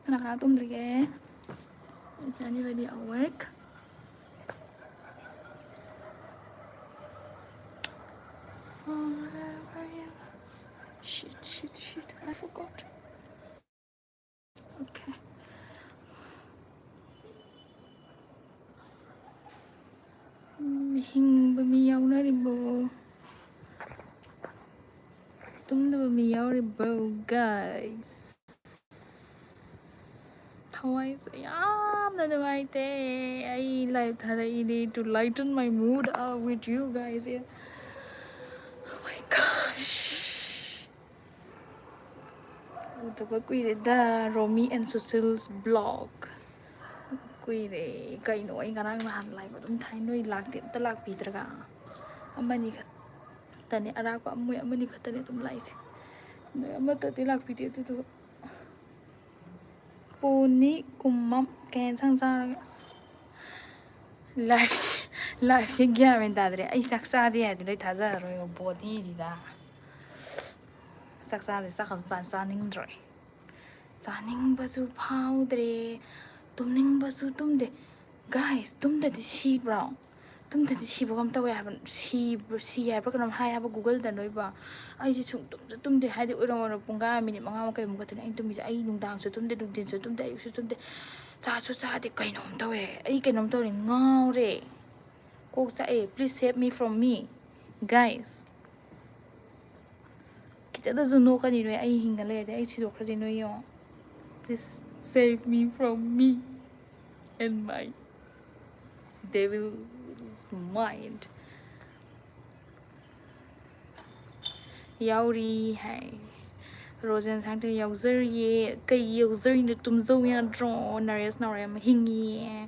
Nakala tumdrige. Is anybody awake? Shit, I forgot. Okay. Hingba mi yaunaribo. Tumdaba mi yauribo, guys. Thawai's yamna nuwaite. I live tharayini to lighten my mood with you guys here. Oh my gosh. Utaba kuireda Romy and Susil's blog. Kuire kaino ay ngarang nahan live adum thai noi lakti ta lak pitraga. Amani khat tani ara ko amoy amani khatani tum laise. Noi amata ti lak piti tu poni kumam ken sang sang live se gya men dadre ai saksa de ya de thaza ro body ji da saksa de sa ning droi sa ning basu phau dre tumning basu tumde guys tumda di si bro tumda di si bogam tawe haban si ya ba kanam hai haba google da noi ba ai ji chung tumde hai de oro punga minute manga ma kai mu ka ai tumbi ai nungdang su tumde dugdin su tumde ai su tumde sa de kainom tawe ai kainom tawe ngau re kok sa please save me from me guys kita da zuno ka ni noi ai hinga le de ai si do khra noi yo please save me from me and my devil's mind yauri hai Rosen sang te yauzir ye kai yauzir ni tum zo ya dro nares na ram hingi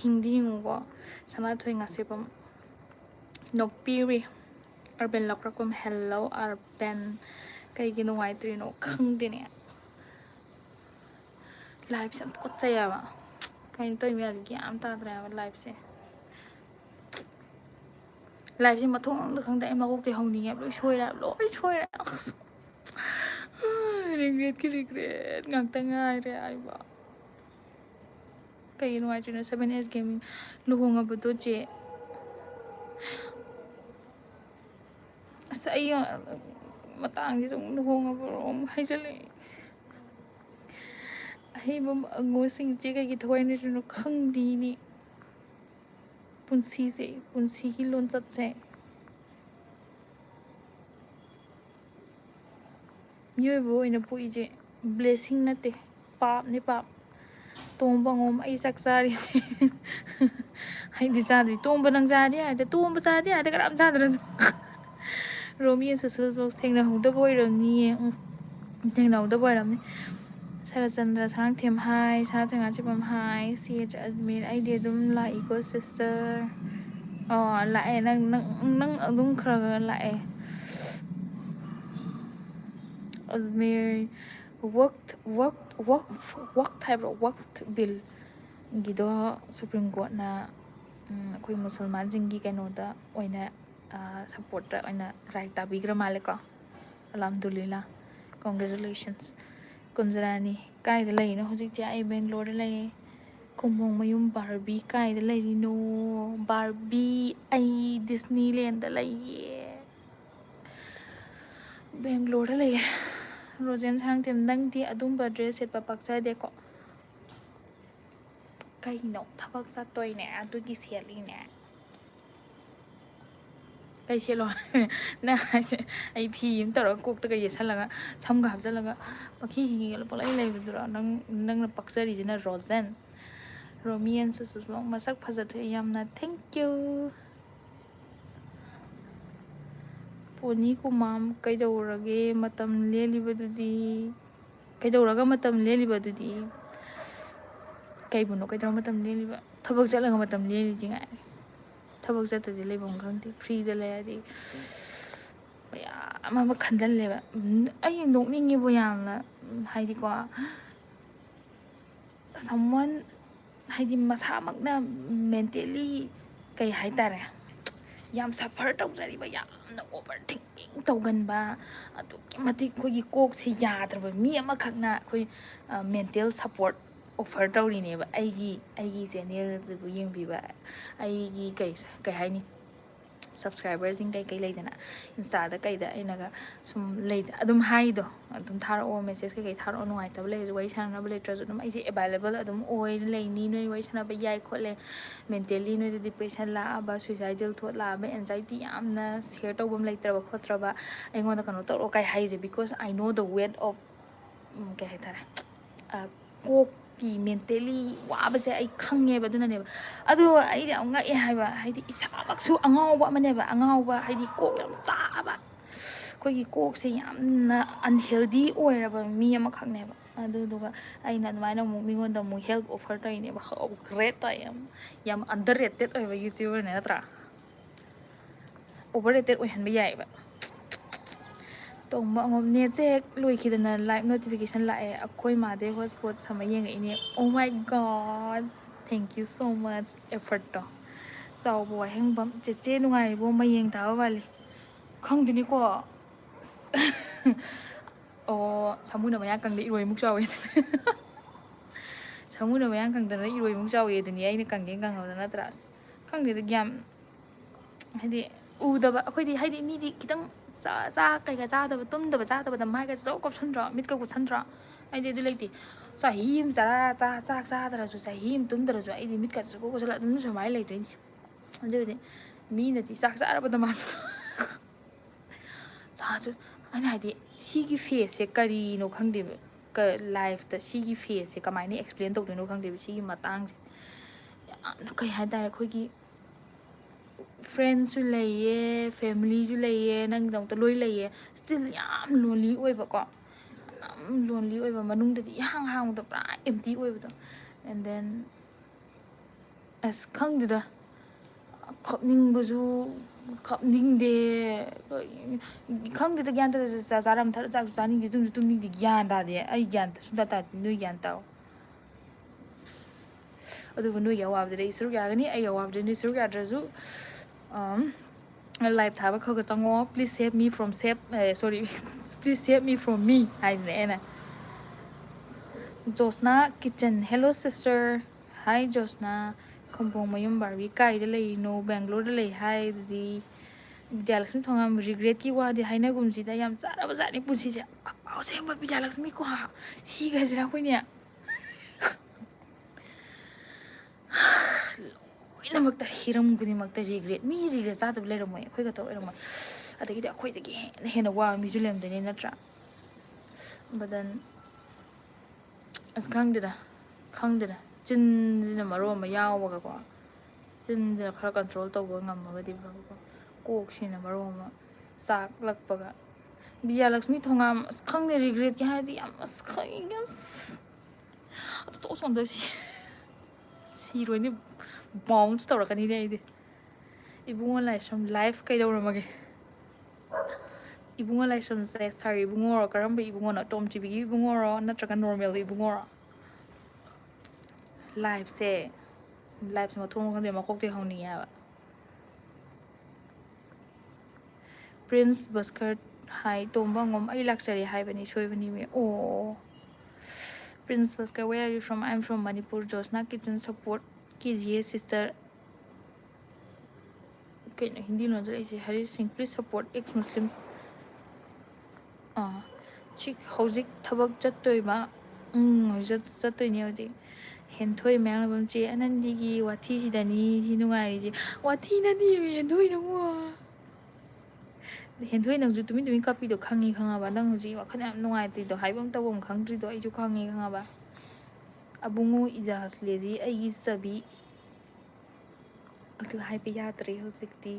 hindi ngo sana thoi nga sepam nokpiri urban lokrakom hello urban kai gi no wai tri no khang de ne live sam ko chaya ba kai toi mi az gyam ta dra live se live se ma thong da khang dai ma gok te hong ni ngap loi choi ra regret ngang ta ngai re ai ba kai no ai tri no 7s gaming lu honga bu do che sa ay matang di tong lu honga bu rom hai jale ai bam ngo sing che kai gi thoi ni no khang di ni punsi hi lon chat se Như bố ina pui je blessing na te pap ni pap tomba ngom ai sak sari si hai di sa di tomba nang sa di ai tomba sa di ai karam sa dra Romy and Susil box theng na hu da boy ram ni theng na hu da boy ram ni Sara Chandra sang them hai sa thang a chipam hai CH Azmir ai de dum la eco sister lại nang dum khra lại Azmir work type of work bill gido Supreme Court na koi Musalman jingi kaino da oina support da oina right tabigra maleko alhamdulillah congratulations kunjarani kai da lai no hojik ja ai Bangalore da lai kumong mayum Barbie kai da lai no Barbie ai Disneyland da lai Bangalore da lai Rosen sang tem nang di adum ba dress set pa paksa de ko kai no thabak sa toy ne adu gi siali ne kai selo na ai phi yim tar kok ta kai salaga sam ga habjalaga pakhi hi gel polai lai dura nang na paksari jina Rosen Romy and Susus long masak phajat yamna thank you Poni ko mam kai daurage matam leli badudi kai dauraga matam leli badudi kai buno kai daur matam leli ba thabak jalaga matam leli jinga thabak jata de lebom khangti free da le adi ya ama khanjal le ba ai nokningi bo yamna haidi ko someone haidi masa makna mentally kai haitare yam suffer tau jari ba yam na overthinking ꯇꯧꯒꯟꯕ ꯑꯗꯨꯛꯀꯤ ꯃꯇꯤꯛ ꯑꯩꯈꯣꯏꯒꯤ ꯀꯣꯛꯁꯦ ꯌꯥꯗ꯭ꯔꯕ ꯃꯤ ꯑꯃꯈꯛꯅ ꯑꯩꯈꯣꯏ mental support offer ꯇꯧꯔꯤꯅꯦꯕ ꯑꯩꯒꯤ ꯆꯦꯅꯦꯜꯁꯤꯕꯨ ꯌꯦꯡꯕꯤꯕ ꯑꯩꯒꯤ ꯀꯩ ꯍꯥꯏꯅꯤ ꯁꯞꯁꯀ꯭ꯔꯥꯏꯕꯔꯁꯤꯡ ꯀꯩ ꯂꯩꯗꯅ ꯏꯟꯁꯇꯥꯗ ꯀꯩꯗ ꯑꯩꯅꯒ ꯁꯨꯝ ꯑꯗꯨꯝ ꯍꯥꯏꯗꯣ ꯑꯗꯨꯝ ꯊꯥꯔꯛꯑꯣ ꯃꯦꯁꯦꯖ ꯀꯩꯀꯩ ꯊꯥꯔꯛꯑꯣ ꯅꯨꯡꯉꯥꯏꯇꯕ ꯂꯩꯔꯁꯨ ꯋꯥꯔꯤ ꯁꯥꯟꯅꯕ ꯂꯩꯇ꯭ꯔꯁꯨ ꯑꯗꯨꯝ ꯑꯩꯁꯦ ꯑꯦꯕꯥꯏꯂꯦꯕꯜ ꯑꯗꯨꯝ ꯑꯣꯏꯅ ꯂꯩꯅꯤ ꯅꯣꯏ ꯋꯥꯔꯤ ꯁꯥꯟꯅꯕ ꯌꯥꯏ ꯈꯣꯠꯂꯦ ꯃꯦꯟꯇꯦꯜꯂꯤ ꯅꯣꯏꯗ ꯗꯤꯄ꯭ꯔꯦꯁꯟ ꯂꯥꯛꯑꯕ ꯁꯨꯏꯁꯥꯏꯗꯦꯜ ꯊꯣꯠ ꯂꯥꯛꯑꯕ ꯑꯦꯟꯖꯥꯏꯇꯤ ꯌꯥꯝꯅ ꯁꯦꯌꯔ ꯇꯧꯕ ꯂꯩꯇ꯭ꯔꯕ ꯈꯣꯠꯇ꯭ꯔꯕ ꯑꯩꯉꯣꯟꯗ ꯀꯩꯅꯣ ꯇꯧꯔꯛꯑꯣ ꯀꯥꯏ ꯍꯥꯏꯁꯦ because I know the weight of ꯀꯩ ꯍꯥꯏꯇꯥꯔꯦ ꯀꯣꯛꯀꯤ ꯃꯦꯟꯇꯦꯜꯂꯤ ꯋꯥꯕꯁꯦ ꯑꯩ ꯈꯪꯉꯦꯕ ꯑꯗꯨꯅꯅꯦꯕ ꯑꯗꯣ ꯑꯩꯗꯤ ꯌꯥꯝ ꯉꯛꯑꯦ ꯍꯥꯏꯕ ꯍꯥꯏꯗꯤ ꯏꯁꯥꯃꯛꯁꯨ ꯑꯉꯥꯎꯕ ꯑꯃꯅꯦꯕ ꯑꯉꯥꯎꯕ ꯍꯥꯏꯗꯤ ꯀꯣꯛ ꯌꯥꯝ ꯆꯥꯛꯑꯕ ꯑꯩꯈꯣꯏꯒꯤ ꯀꯣꯛꯁꯦ ꯌꯥꯝꯅ ꯑꯟꯍꯦꯜꯗꯤ ꯑꯣꯏꯔꯕ ꯃꯤ ꯑꯃꯈꯛꯅꯦꯕ ꯑꯗꯨꯗꯨꯒ ꯑꯩꯅ ꯑꯗꯨꯃꯥꯏꯅ ꯑꯃꯨꯛ ꯃꯤꯉꯣꯟꯗ ꯑꯃꯨꯛ ꯍꯦꯜꯞ ꯑꯣꯐꯔ ꯇꯧꯔꯤꯅꯦꯕ ꯒ꯭ꯔꯦꯠ ꯇꯥꯏ ꯌꯥꯝ ꯑꯟꯗꯔ ꯔꯦꯇꯦꯠ ꯑꯣꯏꯕ ꯌꯨꯇ꯭ꯌꯨꯕꯔꯅꯦ ꯅꯠꯇ꯭ꯔꯥ ꯑꯣꯚꯔ ꯔꯦꯇꯦꯠ ꯑꯣꯏꯍꯟꯕ ꯌꯥꯏꯑꯕ ꯇꯣꯡꯕ ꯑꯉꯝ ꯅꯦꯠꯁꯦ ꯍꯦꯛ ꯂꯣꯏꯈꯤꯗꯅ ꯂꯥꯏꯚ ꯅꯣꯇꯤꯐꯤꯀꯦꯁꯟ ꯂꯥꯛꯑꯦ ꯑꯩꯈꯣꯏ ꯃꯥꯗꯩ ꯍꯣꯠꯁꯄꯣꯠ ꯁꯝꯃ ꯌꯦꯡꯉꯛꯏꯅꯦ ꯑꯣ ꯃꯥꯏ ꯒꯣꯗ ꯊꯦꯡꯛ ꯌꯨ ꯁꯣ ꯃꯆ ꯑꯦꯐꯔꯠꯇꯣ ꯆꯥꯎꯕ ꯋꯥꯍꯦꯡꯕꯝ ꯆꯦꯆꯦ ꯅꯨꯡꯉꯥꯏꯔꯤꯕꯣ ꯃꯌꯦꯡ ꯇꯥꯕ ꯃꯥꯜꯂꯤ ꯈꯪꯗꯦꯅꯤꯀꯣ ꯑꯣ ꯁꯃꯨꯅ ꯃꯌꯥꯡ ꯀꯪꯗ ꯏꯔꯣꯏꯃꯨꯛ ꯆꯥꯎꯋꯦ ꯁꯃꯨꯅ ꯃꯌꯥꯡ ꯀꯪꯗꯅꯏꯔꯣꯏꯃꯨꯛ ꯆꯥꯎꯋꯦ ꯑꯗꯨꯅꯤ ꯑꯩꯅ ꯀꯪꯒꯦꯅ ꯀꯪꯉꯕꯗ ꯅꯠꯇ꯭ꯔꯥ ꯑꯁ ꯈꯪꯗꯦꯗ ꯒ꯭ꯌꯥꯟ ꯍꯥꯏꯗꯤ ꯎꯗꯕ ꯑꯩꯈꯣꯏꯗꯤ ꯍꯥꯏꯗꯤ ꯃꯤꯗꯤ ꯈꯤꯇꯪ ꯆꯥꯛ ꯀꯩꯀꯥ ꯆꯥꯗꯕ ꯇꯨꯝꯗꯕ ꯆꯥꯗꯕꯗ ꯃꯥꯏꯒ ꯆꯧ ꯀꯞꯁꯟꯗ꯭ꯔꯣ ꯃꯤꯠꯀ ꯀꯨꯠꯁꯟꯗ꯭ꯔꯣ ꯑꯩꯗꯤ ꯑꯗꯨ ꯂꯩꯇꯦ ꯆꯍꯤ ꯑꯃ ꯆꯥꯛ ꯆꯥꯗ꯭ꯔꯁꯨ ꯆꯍꯤ ꯑꯃ ꯇꯨꯝꯗ꯭ꯔꯁꯨ ꯑꯩꯗꯤ ꯃꯤꯠꯀ ꯀꯨꯠꯁꯜꯂ ꯑꯗꯨꯝ ꯁꯨꯃꯥꯏꯅ ꯂꯩꯗꯣꯏꯅꯤ ꯑꯗꯨꯕꯨꯗꯤ ꯃꯤꯅꯗꯤ ꯆꯥꯛ ꯆꯥꯔꯕꯗ ꯃꯥꯟꯕꯗꯣ ꯆꯥꯁꯨ ꯑꯩꯅ ꯍꯥꯏꯗꯤ ꯁꯤꯒꯤ ꯐꯦꯁꯁꯦ ꯀꯔꯤꯅꯣ ꯈꯪꯗꯦꯕ ꯂꯥꯏꯐꯇ ꯁꯤꯒꯤ ꯐꯦꯁꯁꯦ ꯀꯃꯥꯏꯅ ꯑꯦꯛꯁꯄ꯭ꯂꯦꯟ ꯇꯧꯗꯣꯏꯅꯣ ꯈꯪꯗꯦꯕ ꯁꯤꯒꯤ ꯃꯇꯥꯡꯁꯦ ꯌꯥꯝꯅ ꯀꯩ ꯍꯥꯏꯇꯥꯔꯦ ꯑꯩꯈꯣꯏꯒꯤ ꯐ꯭ꯔꯦꯟꯁꯨ ꯂꯩꯌꯦ ꯐꯦꯃꯤꯂꯤꯁꯨ ꯂꯩꯌꯦ ꯅꯪꯒꯤꯗꯃꯛꯇ ꯂꯣꯏ ꯂꯩꯌꯦ ꯁ꯭ꯇꯤꯜ ꯌꯥꯝ ꯂꯣꯟꯂꯤ ꯑꯣꯏꯕꯀꯣ ꯌꯥꯝ ꯂꯣꯟꯂꯤ ꯑꯣꯏꯕ ꯃꯅꯨꯡꯗꯗꯤ ꯏꯍꯥꯡ ꯍꯥꯡꯕꯗꯣ ꯄꯨꯔꯥ ꯑꯦꯝꯇꯤ ꯑꯣꯏꯕꯗꯣ ꯑꯦꯟ ꯗꯦꯟ ꯑꯁ ꯈꯪꯗꯦꯗ ꯈꯞꯅꯤꯡꯕꯁꯨ ꯈꯞꯅꯤꯡꯗꯦ ꯈꯪꯗꯦꯗ ꯒ꯭ꯌꯥꯟ ꯇꯥꯗꯦ ꯆꯥꯔꯝ ꯊꯛꯑ ꯆꯥꯛꯁꯨ ꯆꯥꯅꯤꯡꯗꯦ ꯇꯨꯝꯁꯨ ꯇꯨꯝꯅꯤꯡꯗꯦ ꯒ꯭ꯌꯥꯟ ꯇꯥꯗꯦ ꯑꯩ ꯒ꯭ꯌꯥꯟ ꯁꯨꯡꯇꯥ ꯇꯥꯗꯦ ꯅꯣꯏ ꯒ꯭ꯌꯥꯟ ꯇꯥꯎ ꯑꯗꯨꯕꯨ ꯅꯣꯏꯒꯤ ꯑꯋꯥꯕꯗꯨꯗꯤ ꯑꯩ ꯁꯔꯨꯛ ꯌꯥꯒꯅꯤ ꯑꯩꯒꯤ ꯑꯋꯥꯕꯗꯨꯗꯤ ꯅꯣꯏ ꯁꯔꯨꯛ ꯌꯥꯗ꯭ꯔꯁꯨ ꯂꯥꯏꯚ ꯊꯥꯕ ꯈꯔ ꯆꯪꯉꯛꯑꯣ ꯄ꯭ꯂꯤꯖ ꯁꯦꯞ ꯃꯤ ꯐ꯭ꯔꯣꯝ ꯁꯣꯔꯤ please save me from me ꯍꯥꯏꯁꯤꯅꯦ ꯑꯩꯅ ꯖꯣꯁꯅꯥ ꯀꯤꯠꯆꯟ ꯍꯦꯜꯂꯣ ꯁꯤꯁꯇꯔ ꯍꯥꯏ ꯖꯣꯁꯅꯥ ꯈꯝꯄꯣꯡ ꯃꯌꯨꯝ ꯕꯥꯔꯕꯤ ꯀꯥꯏꯗ ꯂꯩꯔꯤꯅꯣ ꯕꯦꯡꯒ꯭ꯂꯣꯔꯗ ꯂꯩ ꯍꯥꯏ ꯑꯗꯨꯗꯤ ꯕꯤꯗ꯭ꯌꯥꯂꯛꯁꯃꯤ ꯊꯣꯡꯉꯝ ꯔꯤꯒ꯭ꯔꯦꯠꯀꯤ ꯋꯥꯗꯤ ꯍꯥꯏꯅꯒꯨꯝꯁꯤꯗ ꯌꯥꯝ ꯆꯥꯔꯕꯖꯥꯠꯅꯤ ꯄꯨꯟꯁꯤꯁꯦ ꯑꯁꯦꯡꯕ ꯕꯤꯗ꯭ꯌꯥꯂꯛꯁꯃꯤꯀꯣ ꯁꯤꯈ꯭ꯔꯁꯤꯔꯥ ꯑꯩꯈꯣꯏꯅꯦ ꯂꯣꯏꯅꯃꯛꯇ ꯍꯤꯔꯝ ꯈꯨꯗꯤꯡꯃꯛꯇ ꯔꯤꯒ꯭ꯔꯦꯠ ꯃꯤ ꯔꯤꯒ꯭ꯔꯦꯠ ꯆꯥꯗꯕ ꯂꯩꯔꯝꯃꯣꯏ ꯑꯩꯈꯣꯏ ꯈꯛꯇ ꯑꯣꯏꯔꯝꯃꯣꯏ ꯑꯗꯒꯤꯗꯤ ꯑꯩꯈꯣꯏꯗꯒꯤ ꯍꯦꯟꯅ ꯋꯥꯕ ꯃꯤꯁꯨ ꯂꯩꯔꯝꯗꯣꯏꯅꯤ ꯅꯠꯇ꯭ꯔꯥ ꯕꯗꯟ ꯑꯁ ꯈꯪꯗꯦꯗ ꯆꯤꯟꯁꯤꯅ ꯃꯔꯣꯟ ꯑꯃ ꯌꯥꯎꯕꯒꯀꯣ ꯆꯤꯟꯁꯤꯅ ꯈꯔ ꯀꯟꯇ꯭ꯔꯣꯜ ꯇꯧꯕ ꯉꯝꯃꯒꯗꯤ ꯐꯕꯀꯣ ꯀꯣꯛꯁꯤꯅ ꯃꯔꯣꯟ ꯑꯃ ꯆꯥꯛꯂꯛꯄꯒ ꯕꯤꯗ꯭ꯌꯥꯂꯛꯁꯃꯤ ꯊꯣꯡꯉꯥꯝ ꯑꯁ ꯈꯪꯗꯦ ꯔꯤꯒ꯭ꯔꯦꯠꯀꯤ ꯍꯥꯏꯔꯗꯤ ꯌꯥꯝ ꯑꯁ ꯈꯪꯉꯦ ꯑꯁ ꯑꯗꯨ ꯇꯣꯛ ꯁꯣꯝꯗ ꯁꯤꯔꯣꯏꯅꯦ ꯕꯥꯎꯟꯁ ꯇꯧꯔꯛꯀꯅꯤꯅꯦ ꯑꯩꯗꯤ ꯏꯕꯨꯡꯉꯣ ꯂꯥꯏꯁ꯭ꯔꯝ ꯂꯥꯏꯐ ꯀꯩꯗꯧꯔꯝꯃꯒꯦ ꯏꯕꯨꯡꯉꯣ ꯂꯥꯏꯁ꯭ꯔꯝꯁꯦ ꯁꯥꯔ ꯏꯕꯨꯡꯉꯣꯔꯣ ꯀꯔꯝꯕ ꯏꯕꯨꯡꯉꯣꯅꯣ ꯇꯣꯝꯊꯤꯕꯤꯒꯤ ꯏꯕꯨꯡꯉꯣꯔꯣ ꯅꯠꯇ꯭ꯔꯒ ꯅꯣꯔꯃꯦꯜꯒꯤ ꯏꯕꯨꯡꯉꯣꯔꯣ ꯂꯥꯏꯐꯁꯦ ꯃꯊꯣꯡ ꯈꯪꯗꯦ ꯃꯀꯣꯛꯇꯩ ꯍꯧꯅꯤꯡꯉꯦ ꯍꯥꯏꯕ ꯄ꯭ꯔꯤꯟꯁ ꯕꯁꯀꯔꯠ ꯍꯥꯏ ꯇꯣꯝꯕ ꯑꯉꯣꯝ ꯑꯩ ꯂꯥꯛꯆꯔꯦ ꯍꯥꯏꯕꯅꯤ ꯁꯣꯏꯕꯅꯤ ꯃꯤ ꯑꯣ prince Bhaskar where are you from I am from Manipur ꯖꯣꯁꯅꯥ ꯀꯤꯆꯟ ꯁꯞꯄꯣꯔꯠ ꯀꯤꯖꯤꯌꯦ ꯁꯤꯁꯇꯔ ꯀꯩꯅꯣ ꯍꯤꯟꯗꯤ ꯂꯣꯟꯖꯜꯂꯛꯏꯁꯦ ꯍꯔꯤ ꯁꯤꯡ ꯄ꯭ꯂꯤꯖ ꯁꯞꯄꯣꯔꯠ ꯑꯦꯛꯁ ꯃꯨꯁꯂꯤꯝꯁ ꯍꯧꯖꯤꯛ ꯊꯕꯛ ꯆꯠꯇꯣꯏꯕ ꯍꯧꯖꯤꯛ ꯆꯠꯇꯣꯏꯅꯦ ꯍꯧꯖꯤꯛ ꯍꯦꯟꯊꯣꯏ ꯃꯌꯥꯡꯂꯝꯕꯝ ꯆꯦ ꯑꯅꯟꯗꯤꯒꯤ ꯋꯥꯊꯤꯁꯤꯗꯅꯤ ꯁꯤ ꯅꯨꯡꯉꯥꯏꯔꯤꯁꯦ ꯋꯥꯊꯤ ꯅꯠꯇꯦꯃꯤ ꯍꯦꯟꯊꯣꯏ ꯅꯪꯕꯣ ꯍꯦꯟꯊꯣꯏ ꯅꯪꯁꯨ ꯇꯨꯃꯤꯟ ꯀꯞꯄꯤꯗꯣ ꯈꯪꯉꯕ ꯅꯪ ꯍꯧꯖꯤꯛ ꯋꯥꯈꯜ ꯌꯥꯝ ꯅꯨꯡꯉꯥꯏꯇ꯭ꯔꯤꯗꯣ ꯍꯥꯏꯐꯝ ꯇꯧꯐꯝ ꯈꯪꯗ꯭ꯔꯤꯗꯣ ꯑꯩꯁꯨ ꯈꯪꯉꯕ ꯑꯕꯨꯡꯉꯣ ꯏꯖꯥꯍꯁꯂꯦꯖꯤ ꯑꯩꯒꯤ ꯆꯕꯤ ꯑꯗꯨ ꯍꯥꯏꯕ ꯌꯥꯗ꯭ꯔꯦ ꯍꯧꯖꯤꯛꯇꯤ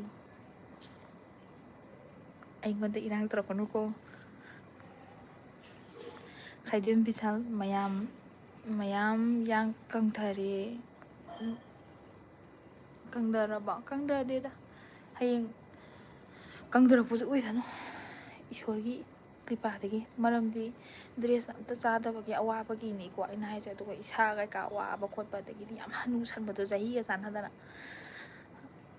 ꯑꯩꯉꯣꯟꯗ ꯏꯔꯥꯡ ꯇꯧꯔꯛꯀꯅꯨꯀꯣ ꯈꯥꯏꯗꯦꯝ ꯕꯤꯁꯥꯜ ꯃꯌꯥꯝ ꯌꯥꯡ ꯀꯪꯊꯔꯦ ꯀꯪꯊꯗꯦꯗ ꯍꯌꯦꯡ ꯀꯪꯊꯔꯛꯄꯁꯨ ꯑꯣꯏꯁꯅꯨ ꯏꯁꯣꯔꯒꯤ ꯀ꯭ꯔꯤꯄꯥꯗꯒꯤ ꯃꯔꯝꯗꯤ ꯗ꯭ꯔꯦꯁ ꯑꯝꯇ ꯆꯥꯗꯕꯒꯤ ꯑꯋꯥꯕꯒꯤꯅꯤꯀꯣ ꯑꯩꯅ ꯍꯥꯏꯁꯦ ꯑꯗꯨꯒ ꯏꯁꯥ ꯀꯩꯀꯥ ꯋꯥꯕ ꯈꯣꯠꯄ ꯑꯗꯒꯤꯗꯤ ꯌꯥꯝ ꯍꯅꯨꯁꯟꯕꯗꯣ ꯆꯍꯤꯒ ꯆꯥꯟꯅꯗꯅ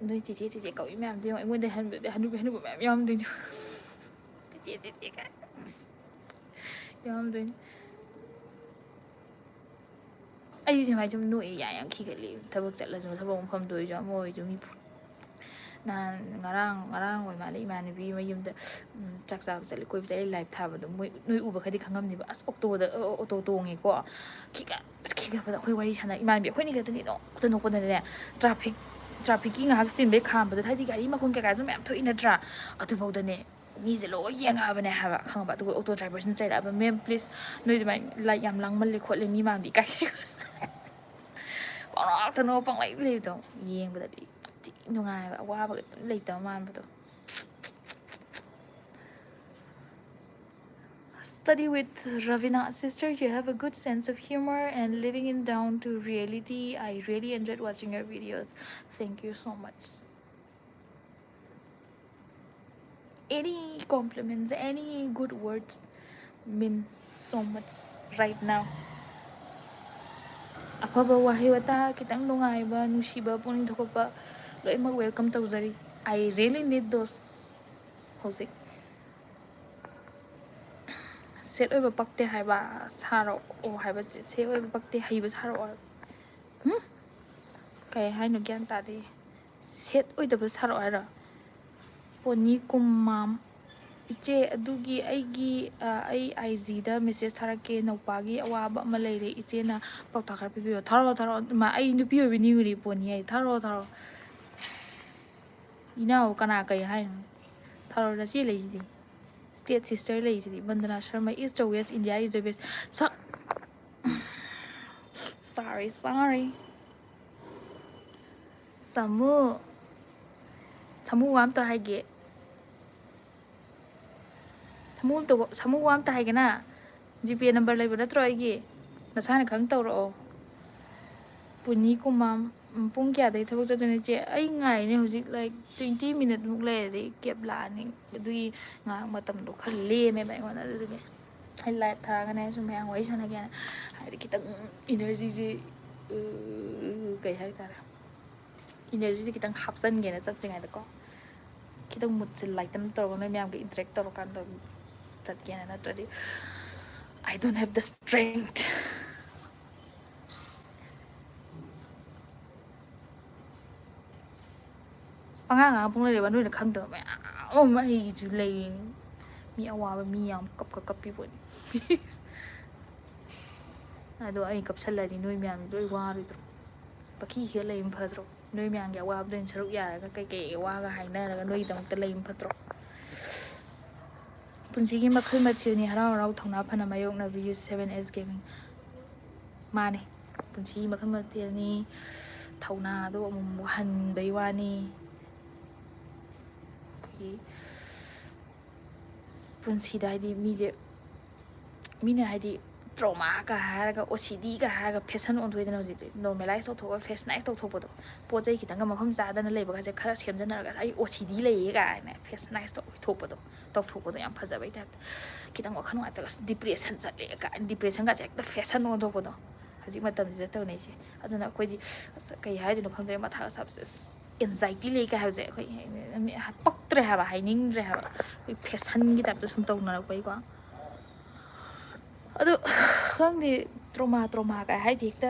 ꯅꯣꯏ ꯆꯦꯆꯦ ꯀꯧꯏ ꯃꯌꯥꯝꯗꯣ ꯑꯩꯉꯣꯟꯗ ꯍꯟꯕꯗꯤ ꯍꯅꯨꯕ ꯃꯌꯥꯝ ꯌꯥꯎꯔꯝꯗꯣꯏꯅꯤ ꯀꯥꯏ ꯌꯥꯝꯗꯣꯏꯅꯤ ꯑꯩꯗꯤ ꯁꯨꯃꯥꯏꯅ ꯁꯨꯝ ꯅꯣꯛꯑꯦ ꯌꯥꯝ ꯈꯤꯒꯠꯂꯤ ꯊꯕꯛ ꯆꯠꯂꯁꯨ ꯊꯕꯛ ꯃꯐꯝꯗ ꯑꯣꯏꯔꯁꯨ ꯑꯃ ꯑꯣꯏꯔꯁꯨ ꯃꯤ ꯅꯍꯥꯟ ꯉꯔꯥꯡ ꯑꯣꯏ ꯃꯥꯜꯂꯦ ꯏꯃꯥꯟꯅꯕꯤ ꯃꯌꯨꯝꯗ ꯆꯥꯛ ꯆꯥꯕ ꯆꯠꯂꯤ ꯀꯣꯏꯕ ꯆꯠꯂꯤ ꯂꯥꯏꯚ ꯊꯥꯕꯗꯣ ꯅꯣꯏ ꯎꯕ ꯈꯔꯗꯤ ꯈꯪꯉꯝꯅꯤꯕ ꯑꯁ ꯑꯣꯇꯣ ꯇꯣꯡꯉꯦꯀꯣ ꯈꯤꯒꯠꯄꯗ ꯑꯩꯈꯣꯏ ꯋꯥꯔꯤ ꯁꯥꯟꯅ ꯏꯃꯥꯟꯅꯕꯤ ꯑꯩꯈꯣꯏꯅꯤ ꯈꯛꯇꯅꯤ ꯅꯣꯛꯄꯗꯅꯦ ꯇ꯭ꯔꯥꯐꯤꯛꯀꯤ ꯉꯥꯏꯍꯥꯛ ꯆꯤꯟꯕꯩ ꯈꯥꯝꯕꯗ ꯍꯥꯏꯗꯤ ꯒꯥꯔꯤ ꯃꯈꯣꯟ ꯀꯩꯀꯥꯁꯨ ꯃꯌꯥꯝ ꯊꯣꯛꯏ ꯅꯠꯇ꯭ꯔꯥ ꯑꯗꯨꯐꯥꯎꯗꯅꯦ ꯃꯤꯁꯦ ꯂꯣꯏ ꯌꯦꯡꯉꯛꯑꯕꯅꯦ ꯍꯥꯏꯕ ꯈꯪꯉꯕ ꯑꯗꯨꯒ ꯑꯣꯇꯣ ꯗ꯭ꯔꯥꯏꯚꯔꯁꯤꯅ ꯆꯩꯔꯛꯑꯕ ꯃꯦꯝ ꯄ꯭ꯂꯤꯖ ꯅꯣꯏ ꯑꯗꯨꯃꯥꯏꯅ ꯂꯥꯏꯠ ꯌꯥꯝ ꯂꯥꯡꯃꯜꯂꯦ ꯈꯣꯠꯂꯦ ꯃꯤ ꯃꯥꯡꯗꯤ ꯏꯀꯥꯏꯁꯦ ꯄꯪꯅꯣꯛꯇ ꯅꯣꯛꯑ ꯄꯪꯂꯩ ꯂꯩꯕꯗꯣ ꯌꯦꯡꯕꯗꯗꯤ ꯌꯥꯝ ꯊꯤ ꯅꯨꯡꯉꯥꯏꯕ ꯑꯋꯥꯕꯒ ꯑꯗꯨꯝ ꯂꯩꯇꯕ ꯃꯥꯟꯕꯗꯣ Study with Ravina. Sister, you have a good sense of humor and living it down to reality. I really enjoyed watching your videos. Thank you so much. Any compliments, any good words mean so much right now. Afaba wahai wata kitang nungaiba nushiba puning thokpa loimag welcome tawzari. I really need those. Hosik. Set over pakte haiba saro o haiba set over pakte haiba saro. Kay hai no gyan tadi. Set over saro ara. Poni kumam. Iche adugi aigi ai IG da message tharake nopagi awaba ama leire iche na pautakar pibiyo tharo ma ai nupi obi ni uri poni ai tharo inao kana kai hai tharo da chi leiji state sister leiji Vandana Sharma East or West India is the best. So sorry Samu amta haige Samu amta haige na GPA number lai bada tro aigi nasana khang tawro Puni kumam pung kya dai thawak jadone che ai ngai ne hojik like 20 minutes muk le de kep la ni dui nga matam do khal le me bai ngona du ge ai live tha ga ne sum yang wai sana ga hai kitang energy ji kai hai ta energy ji kitang hapsan ge na chak chingai da ko kitang mut se like tam tor no myam ge interact tor kan da chat ge na tradi I don't have the strength. Pangang pung le ba nu na khang da ma o ma hi ju lei mi awa ba mi yam kap pi bo ado ai kap sala ni noi myam doi wa ri tro paki he lei im phadro noi myam ga wa den saruk ya ga kai wa ga haina ra noi dam ta lei im phadro punsi gi makhal machi ni harau thongna phana mayok na view 7s gaming mane punsi makhal machi ni thongna do amum han bai wa ni punsi da di mine haidi trauma ka haraga OCD ka haraga fashion on thoi dana hojik normalize to thoga fashionalize to thopo do pojai kitanga mafam chadana leiba ga je khara semjana ga ai OCD leiye ga ne fashionalize to thopo do yam phaja bai ta kitang wakhan wa ta depression chatle ga depression ga je fashion on thopo do hajik matam je to nei se aduna koi di kai hai dinu khangde matha subs anxiety lei ka ha je koi paktre ha ba haining re ha fashion gi tap to sum tong na koi ko ado khangde trauma ka hai jekta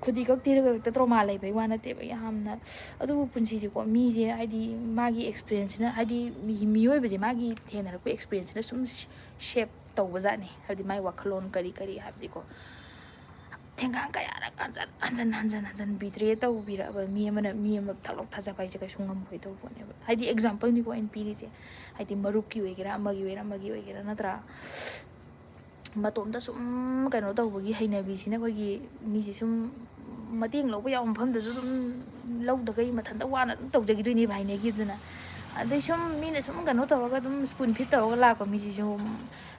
khudi gak tira ga trauma lei bai wana te bai hamna ado punsi ji ko mi je haidi magi experience na haidi mi oi baje magi thena ko experience na sum shape tawba jani haidi mai wakhalon kari haidi ko thengang ka yara anjan bitre taw bira ba mi ama thalok thaja bai je ka sungam hoi to bone haidi example ni ko en piri je haidi marup ki oigera amagi oigera natra matomda sum kaino tawbagi hainabi sina kogi mi ji sum mateng loba yaw mpham da dum lawda gai mathanda wana dum tawjagi dui bai ne gi duna adai sum mi na sum kaino tawaga dum spoon fit tawaga la ko mi ji sum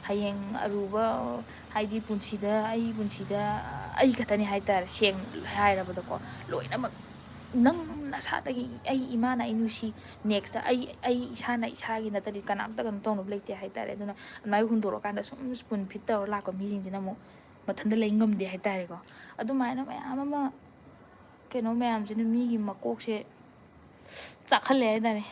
hayeng aruba haidi punsida ai katani haitar seng hairaba da ko loina mak nang nasatagi ai imana inusi next ai isana isagi natari kanamta kan tawno blaite haitare aduna mai hundoro kanda sum spoon fit taw la ko mi jingina mo mathanda lei ngamde haitare ko adumaina mayam ama keno mayam jina mi gi makok se chakhale haitare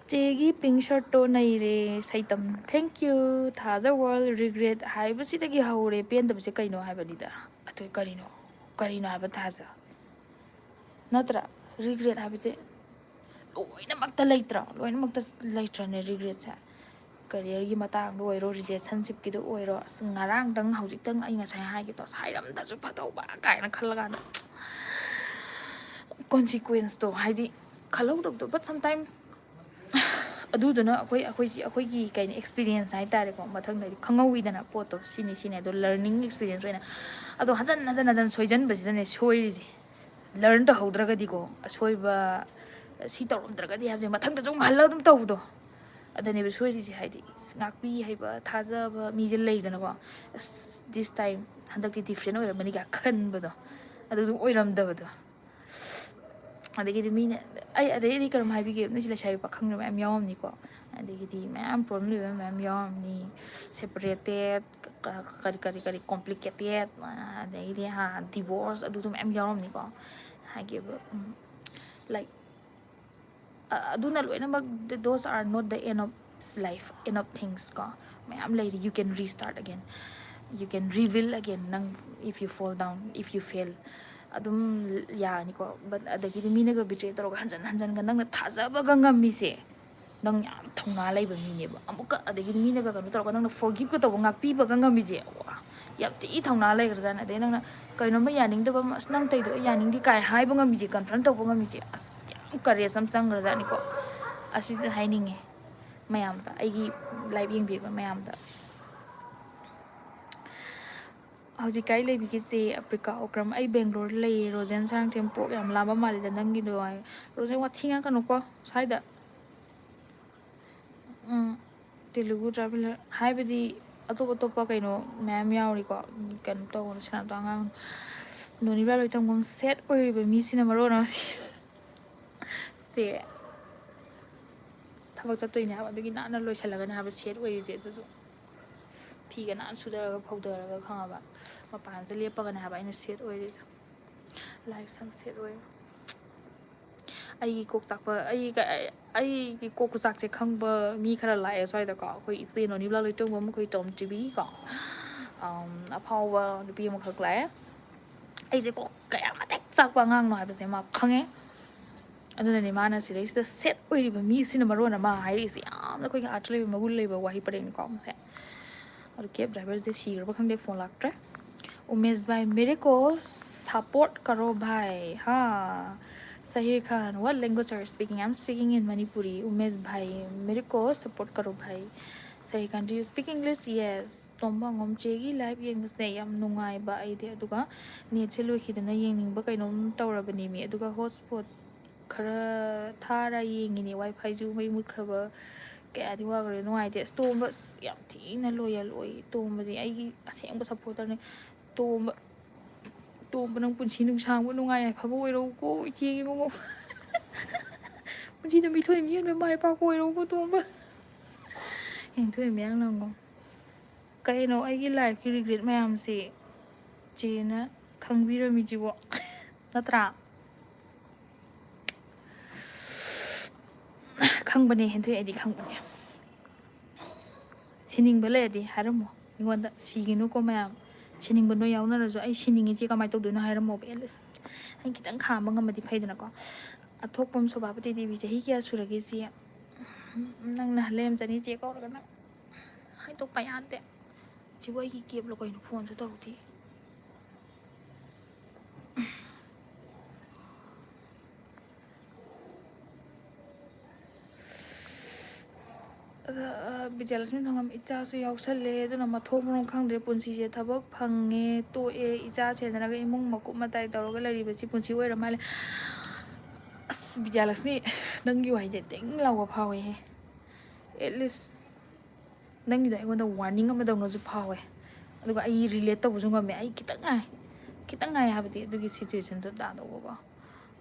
ꯆꯦꯒꯤ ꯄꯤꯡ ꯁꯔꯠꯇꯣ ꯅꯩꯔꯦ ꯁꯩꯇꯝ thank you ꯊꯥꯖ world regret ꯍꯥꯏꯕꯁꯤꯗꯒꯤ ꯍꯧꯔꯦ ꯄꯦꯟꯗꯕꯁꯦ ꯀꯩꯅꯣ ꯍꯥꯏꯕꯅꯤꯗ ꯑꯗꯨ ꯀꯔꯤꯅꯣ ꯍꯥꯏꯕ ꯊꯥꯖ ꯅꯠꯇ꯭ꯔꯥ ꯔꯤꯒ꯭ꯔꯦꯠ ꯍꯥꯏꯕꯁꯦ ꯂꯣꯏꯅꯃꯛꯇ ꯂꯣꯏꯅꯃꯛꯇ ꯂꯩꯇ꯭ꯔꯅꯦ ꯔꯤꯒ꯭ꯔꯦꯠꯁꯦ ꯀꯦꯔꯤꯌꯔꯒꯤ ꯃꯇꯥꯡꯗ ꯑꯣꯏꯔꯣ ꯔꯤꯂꯦꯁꯟꯁꯤꯞꯀꯤꯗ ꯑꯣꯏꯔꯣ ꯑꯁ ꯉꯔꯥꯡꯗꯪ ꯍꯧꯖꯤꯛꯇꯪ ꯑꯩ ꯉꯁꯥꯏ ꯍꯥꯏꯈꯤꯕꯗꯣ ꯑꯁ ꯍꯥꯏꯔꯝꯗꯁꯨ ꯐꯗꯧꯕ ꯀꯥꯏꯅ ꯈꯜꯂꯀꯥꯟꯗ ꯀꯣꯟꯁꯤꯀ꯭ꯋꯦꯟꯁꯇꯣ ꯍꯥꯏꯗꯤ ꯈꯜꯍꯧꯗꯕꯗꯣ ꯕꯠ ꯁꯝꯇꯥꯏꯝꯁ ꯑꯗꯨꯗꯨꯅ ꯑꯩꯈꯣꯏꯒꯤ ꯀꯩꯅꯣ ꯑꯦꯛꯁꯄꯤꯔꯤꯌꯦꯟꯁ ꯍꯥꯏꯇꯥꯔꯦꯀꯣ ꯃꯊꯪꯗꯗꯤ ꯈꯪꯍꯧꯋꯤꯗꯅ ꯄꯣꯠꯇꯣ ꯁꯤꯅꯤ ꯑꯗꯣ ꯂꯔꯅꯤꯡ ꯑꯦꯛꯁꯄꯤꯔꯤꯌꯦꯟꯁ ꯑꯣꯏꯅ ꯑꯗꯣ ꯍꯟꯖꯟ ꯁꯣꯏꯖꯟꯕꯁꯤꯗꯅꯦ ꯁꯣꯏꯔꯤꯁꯦ ꯂꯔꯟ ꯇꯧꯍꯧꯗ꯭ꯔꯒꯗꯤꯀꯣ ꯑꯁꯣꯏꯕ ꯁꯤ ꯇꯧꯔꯝꯗ꯭ꯔꯒꯗꯤ ꯍꯥꯏꯕꯁꯦ ꯃꯊꯪꯗꯁꯨ ꯑꯃꯨꯛ ꯍꯜꯂꯒ ꯑꯗꯨꯝ ꯇꯧꯕꯗꯣ ꯑꯗꯅꯦꯕ ꯁꯣꯏꯔꯤꯁꯦ ꯍꯥꯏꯗꯤ ꯉꯥꯛꯄꯤ ꯍꯩꯕ ꯊꯥꯖꯕ ꯃꯤꯁꯦ ꯂꯩꯗꯅꯀꯣ ꯑꯁ ꯗꯤꯁ ꯇꯥꯏꯝ ꯍꯟꯗꯛꯇꯤ ꯗꯤꯐ꯭ꯔꯦꯟ ꯑꯣꯏꯔꯝꯃꯅꯤꯒ ꯈꯟꯕꯗꯣ ꯑꯗꯨ ꯑꯗꯨꯝ ꯑꯣꯏꯔꯝꯗꯕꯗꯣ ꯑꯗꯒꯤꯗꯤ ꯃꯤꯅ ꯑꯗꯩꯗꯤ ꯀꯔꯝ ꯍꯥꯏꯕꯤꯒꯦ ꯅꯣꯏꯁꯤ ꯂꯩꯁꯥꯕꯤ ꯄꯥꯈꯪꯅ ꯃꯌꯥꯝ ꯌꯥꯎꯔꯝꯅꯤꯀꯣ ꯑꯗꯒꯤꯗꯤ ꯃꯌꯥꯝ ꯄ꯭ꯔꯣꯕ꯭ꯂꯦꯝ ꯂꯩꯕ ꯃꯌꯥꯝ ꯌꯥꯎꯔꯝꯅꯤ ꯁꯦꯄꯔꯦꯇꯦꯠ ꯀꯔꯤ ꯀꯣꯝꯄ꯭ꯂꯤꯀꯦꯇꯦꯠ ꯑꯗꯒꯤꯗꯤ ꯗꯤꯚꯣꯔꯁ ꯑꯗꯨꯁꯨ ꯃꯌꯥꯝ ꯌꯥꯎꯔꯝꯅꯤꯀꯣ ꯍꯥꯏꯒꯦꯕ ꯂꯥꯏꯛ ꯑꯗꯨꯅ ꯂꯣꯏꯅꯃꯛ those are not the end of life end of things ꯀꯣ ꯃꯌꯥꯝ ꯂꯩꯔꯤ you can restart again you can revive again ꯅꯪ if you fall down if you fell ꯑꯗꯨꯝ ꯌꯥꯅꯤꯀꯣ ꯕꯠ ꯑꯗꯒꯤꯗꯤ ꯃꯤꯅꯒ ꯕꯤꯇ꯭ꯔꯦ ꯇꯧꯔꯒ ꯍꯟꯖꯟꯒ ꯅꯪꯅ ꯊꯥꯖꯕꯒ ꯉꯝꯃꯤꯁꯦ ꯅꯪ ꯌꯥꯝ ꯊꯧꯅꯥ ꯂꯩꯕ ꯃꯤꯅꯦꯕ ꯑꯃꯨꯛꯀ ꯑꯗꯒꯤꯗꯤ ꯃꯤꯅꯒ ꯀꯩꯅꯣ ꯇꯧꯔꯒ ꯅꯪꯅ ꯐꯣꯔꯒꯤꯞꯀ ꯇꯧꯕ ꯉꯥꯛꯄꯤꯕꯒ ꯉꯝꯃꯤꯁꯦ ꯌꯥꯝ ꯊꯤ ꯊꯧꯅꯥ ꯂꯩꯈ꯭ꯔꯖꯥꯠꯅꯤ ꯑꯗꯩ ꯅꯪꯅ ꯀꯩꯅꯣꯝꯃ ꯌꯥꯅꯤꯡꯗꯕ ꯑꯃ ꯑꯁ ꯅꯪ ꯇꯩꯗꯣ ꯑꯩ ꯌꯥꯅꯤꯡꯗꯦ ꯀꯥꯏ ꯍꯥꯏꯕ ꯉꯝꯃꯤꯁꯦ ꯀꯟꯐ꯭ꯔꯟ ꯇꯧꯕ ꯉꯝꯃꯤꯁꯦ ꯑꯁ ꯌꯥꯝ ꯀꯔꯦꯖ ꯑꯃ ꯆꯪꯈ꯭ꯔꯖꯥꯠꯅꯤꯀꯣ ꯑꯁꯤꯁꯦ ꯍꯥꯏꯅꯤꯡꯉꯦ ꯃꯌꯥꯝꯗ ꯑꯩꯒꯤ ꯂꯥꯏꯚ ꯌꯦꯡꯕꯤꯕ ꯃꯌꯥꯝꯗ ꯍꯧꯖꯤꯛ ꯀꯥꯏ ꯂꯩꯕꯤꯒꯦꯆꯦ ꯑꯐ꯭ꯔꯤꯀꯥ ꯑꯣꯀ꯭ꯔꯝ ꯑꯩ ꯕꯦꯡꯒ꯭ꯂꯣꯔ ꯂꯩꯌꯦ ꯔꯣꯖꯦꯟ ꯁꯥꯔꯥꯡꯊꯦꯝ ꯄꯣꯛ ꯌꯥꯝ ꯂꯥꯞꯕ ꯃꯥꯜꯂꯤꯗ ꯅꯪꯒꯤꯗꯣ ꯔꯣꯖꯦꯟ ꯋꯥꯊꯤ ꯉꯥꯡꯀꯅꯨꯀꯣ ꯁ꯭ꯋꯥꯏꯗ ꯇꯦꯂꯨꯒꯨ ꯇ꯭ꯔꯥꯚꯦꯂꯔ ꯍꯥꯏꯕꯗꯤ ꯑꯇꯣꯞꯄ ꯀꯩꯅꯣ ꯃꯌꯥꯝ ꯌꯥꯎꯔꯤꯀꯣ ꯀꯩꯅꯣ ꯇꯧꯕꯅꯣ ꯁꯅꯥꯇꯣ ꯑꯉꯥꯡ ꯅꯣꯅꯤꯕꯂꯥ ꯂꯣꯏꯇꯝꯒꯣꯝ ꯁꯦꯠ ꯑꯣꯏꯔꯤꯕ ꯃꯤꯁꯤꯅ ꯃꯔꯣꯟ ꯑꯃ ꯆꯦ ꯊꯕꯛ ꯆꯠꯇꯣꯏꯅꯦ ꯍꯥꯏꯕ ꯑꯗꯨꯒꯤ ꯅꯥꯟꯅ ꯂꯣꯏꯁꯤꯜꯂꯒꯅꯦ ꯍꯥꯏꯕ ꯁꯦꯠ ꯑꯣꯏꯔꯤꯁꯦ ꯑꯗꯨꯁꯨ ꯐꯤꯒ ꯅꯥꯟꯅ ꯁꯨꯊꯔꯒ ꯐꯧꯊꯔꯒ ꯈꯪꯉꯕ ꯃꯄꯥꯟꯁꯤꯗ ꯂꯦꯞꯄꯒꯅꯦ ꯍꯥꯏꯕ ꯑꯩꯅ ꯁꯦꯠ ꯑꯣꯏꯔꯤꯁꯦ ꯂꯥꯏꯐ ꯁꯝ ꯁꯦꯠ ꯑꯣꯏ ꯑꯩꯒꯤ ꯀꯣꯛ ꯆꯥꯛꯄ ꯑꯩꯒꯤ ꯀꯣꯛꯄ ꯆꯥꯛꯁꯦ ꯈꯪꯕ ꯃꯤ ꯈꯔ ꯂꯥꯛꯑꯦ ꯁ꯭ꯋꯥꯏꯗꯀꯣ ꯑꯩꯈꯣꯏ ꯏꯆꯦ ꯅꯣꯅꯤꯕꯂꯥ ꯂꯣꯏꯇꯣꯡꯕ ꯑꯩꯈꯣꯏ ꯇꯣꯝ ꯇꯤꯚꯤ ꯀꯣ ꯑꯐꯥꯎꯕ ꯅꯨꯄꯤ ꯑꯃꯈꯛ ꯂꯥꯛꯑꯦ ꯑꯩꯁꯦ ꯀꯣꯛ ꯀꯌꯥ ꯃꯇꯤꯛ ꯆꯥꯛꯄ ꯑꯉꯥꯡꯅꯣ ꯍꯥꯏꯕꯁꯦ ꯃꯥ ꯈꯪꯉꯦ ꯑꯗꯨꯅꯅꯦ ꯃꯥꯅ ꯁꯤꯗꯩꯁꯤꯗ ꯁꯦꯠ ꯑꯣꯏꯔꯤꯕ ꯃꯤꯁꯤꯅ ꯃꯔꯣꯟ ꯑꯃ ꯍꯥꯏꯔꯛꯏꯁꯦ ꯌꯥꯝꯅ ꯑꯩꯈꯣꯏꯒꯤ ꯑꯥꯔꯠꯇ ꯂꯩꯕ ꯃꯒꯨꯟ ꯂꯩꯕ ꯋꯥꯍꯩ ꯄꯔꯦꯡꯅꯤꯀꯣ ꯃꯁꯦ ꯑꯗꯨ ꯀꯦꯕ ꯗ꯭राꯏꯚꯔꯁꯦ ꯁꯤꯈ꯭ꯔꯕ ꯈꯪꯗꯦ ꯐꯣꯟ ꯂꯥꯛꯇ꯭ꯔꯦ उमेश भाई मेरे को सपोर्ट करो भाई हाँ Sahir Khan what language are you speaking I'm speaking in Manipuri Umesh भाई मेरे को support करो भाई Saheer Khan do you speak English yes ꯇꯣꯝꯕ ꯉꯣꯝꯆꯦꯒꯤ ꯂꯥꯏꯚ ꯌꯦꯡꯕꯁꯦ ꯌꯥꯝ ꯅꯨꯡꯉꯥꯏꯕ ꯑꯩꯗꯤ ꯑꯗꯨꯒ ꯅꯦꯠꯁꯦ ꯂꯣꯏꯈꯤꯗꯅ ꯌꯦꯡꯅꯤꯡꯕ ꯀꯩꯅꯣꯝ ꯇꯧꯔꯕꯅꯦꯃꯤ ꯑꯗꯨꯒ ꯍꯣꯠꯁꯄꯣꯠ ꯈꯔ ꯊꯥꯔ ꯌꯦꯡꯉꯤꯅꯦ ꯋꯥꯏ ꯐꯥꯏꯁꯨ ꯃꯩ ꯃꯨꯠꯈ꯭ꯔꯕ ꯀꯌꯥꯗꯤ ꯋꯥꯈ꯭ꯔꯦ ꯅꯨꯡꯉꯥꯏꯇꯦ ꯑꯁ ꯇꯣꯝꯕ ꯌꯥꯝ ꯊꯤꯅ ꯂꯣꯌꯦꯜ ꯑꯣꯏ ꯇꯣꯝꯕꯗꯤ ꯑꯩꯒꯤ ꯑꯁꯦꯡꯕ ꯁꯞꯄꯣꯔꯇꯔꯅꯦ ꯇꯣꯝꯕ ꯅꯪ ꯄꯨꯟꯁꯤ ꯅꯨꯡꯁꯥꯡꯕ ꯅꯨꯡꯉꯥꯏ ꯌꯥꯏꯐꯕ ꯑꯣꯏꯔꯛꯎꯀꯣ ꯏꯆꯦꯒꯤ ꯃꯉꯣ ꯄꯨꯟꯁꯤꯗ ꯃꯤꯊꯣꯏ ꯃꯤꯍꯦꯟꯕ ꯃꯥꯏ ꯄꯥꯛꯄ ꯑꯣꯏꯔꯛꯎꯀꯣ ꯇꯣꯝꯕ ꯌꯦꯡꯊꯣꯏ ꯃꯌꯥꯝ ꯅꯪꯉꯣ ꯀꯩꯅꯣ ꯑꯩꯒꯤ ꯂꯥꯏꯐꯀꯤ ꯔꯤꯒ꯭ꯔꯦꯠ ꯃꯌꯥꯝꯁꯦ ꯆꯦꯅ ꯈꯪꯕꯤꯔꯝꯃꯤꯁꯤꯕꯣ ꯅꯠꯇ꯭ꯔꯥ ꯈꯪꯕꯅꯦ ꯍꯦꯟꯊꯣꯏ ꯑꯩꯗꯤ ꯈꯪꯕꯅꯦ ꯁꯤꯅꯤꯡꯕ ꯂꯩꯔꯗꯤ ꯍꯥꯏꯔꯝꯃꯣ ꯑꯩꯉꯣꯟꯗ ꯁꯤꯒꯅꯨꯀꯣ ꯃꯌꯥꯝ ꯁꯤꯅꯤꯡꯕ ꯅꯣꯏ ꯌꯥꯎꯅꯔꯁꯨ ꯑꯩ ꯁꯤꯅꯤꯡꯉꯤꯁꯦ ꯀꯃꯥꯏꯅ ꯇꯧꯗꯣꯏꯅꯣ ꯍꯥꯏꯔꯝꯃꯣꯕ ꯑꯦꯠꯂꯤꯁ ꯑꯩ ꯈꯤꯇꯪ ꯈꯥꯝꯕ ꯉꯝꯃꯗꯤ ꯐꯩꯗꯅꯀꯣ ꯑꯊꯣꯛꯄꯝ ꯁꯣꯕꯥꯄꯇꯤ ꯗꯦꯕꯤ ꯆꯍꯤ ꯀꯌꯥ ꯁꯨꯔꯒꯦ ꯆꯦ ꯅꯪꯅ ꯂꯩꯔꯝꯖꯅꯤ ꯆꯦ ꯀꯧꯔꯒ ꯅꯪ ꯍꯥꯏꯗꯣꯛꯄ ꯌꯥꯗꯦ ꯁꯤꯕꯨ ꯑꯩꯒꯤ ꯀꯦꯞꯂꯣ ꯀꯩꯅꯣ ꯐꯣꯟꯁꯨ ꯇꯧꯔꯛꯇꯦ ꯕꯤꯖꯌꯂꯛꯁꯃꯤ ꯊꯣꯡꯉꯝ ꯏꯆꯥꯁꯨ ꯌꯥꯎꯁꯜꯂꯦ ꯑꯗꯨꯅ ꯃꯊꯣꯡ ꯃꯔꯝ ꯈꯪꯗ꯭ꯔꯦ ꯄꯨꯟꯁꯤꯁꯦ ꯊꯕꯛ ꯐꯪꯉꯦ ꯇꯣꯛꯑꯦ ꯏꯆꯥ ꯁꯦꯟꯅꯔꯒ ꯏꯃꯨꯡ ꯃꯀꯨꯞ ꯃꯇꯥꯏ ꯇꯧꯔꯒ ꯂꯩꯔꯤꯕꯁꯤ ꯄꯨꯟꯁꯤ ꯑꯣꯏꯔ ꯃꯥꯜꯂꯦ ꯑꯁ ꯕꯤꯗ꯭ꯌꯥꯂꯛꯁꯃꯤ ꯅꯪꯒꯤ ꯋꯥꯍꯩꯁꯦ ꯇꯤꯡ ꯂꯥꯎꯕ ꯐꯥꯎꯋꯦꯍꯦ ꯑꯦꯠꯂꯤꯁ ꯅꯪꯒꯤꯗꯣ ꯑꯩꯉꯣꯟꯗ ꯋꯥꯔꯅꯤꯡ ꯑꯃꯗꯧꯅꯁꯨ ꯐꯥꯎꯋꯦ ꯑꯗꯨꯒ ꯑꯩ ꯔꯤꯂꯦꯠ ꯇꯧꯕꯁꯨ ꯉꯝꯃꯦ ꯑꯩ ꯈꯤꯇꯪ ꯉꯥꯏ ꯍꯥꯏꯕꯗꯤ ꯑꯗꯨꯒꯤ ꯁꯤꯆꯨꯋꯦꯁꯟꯗꯣ ꯇꯥꯗꯧꯕꯀꯣ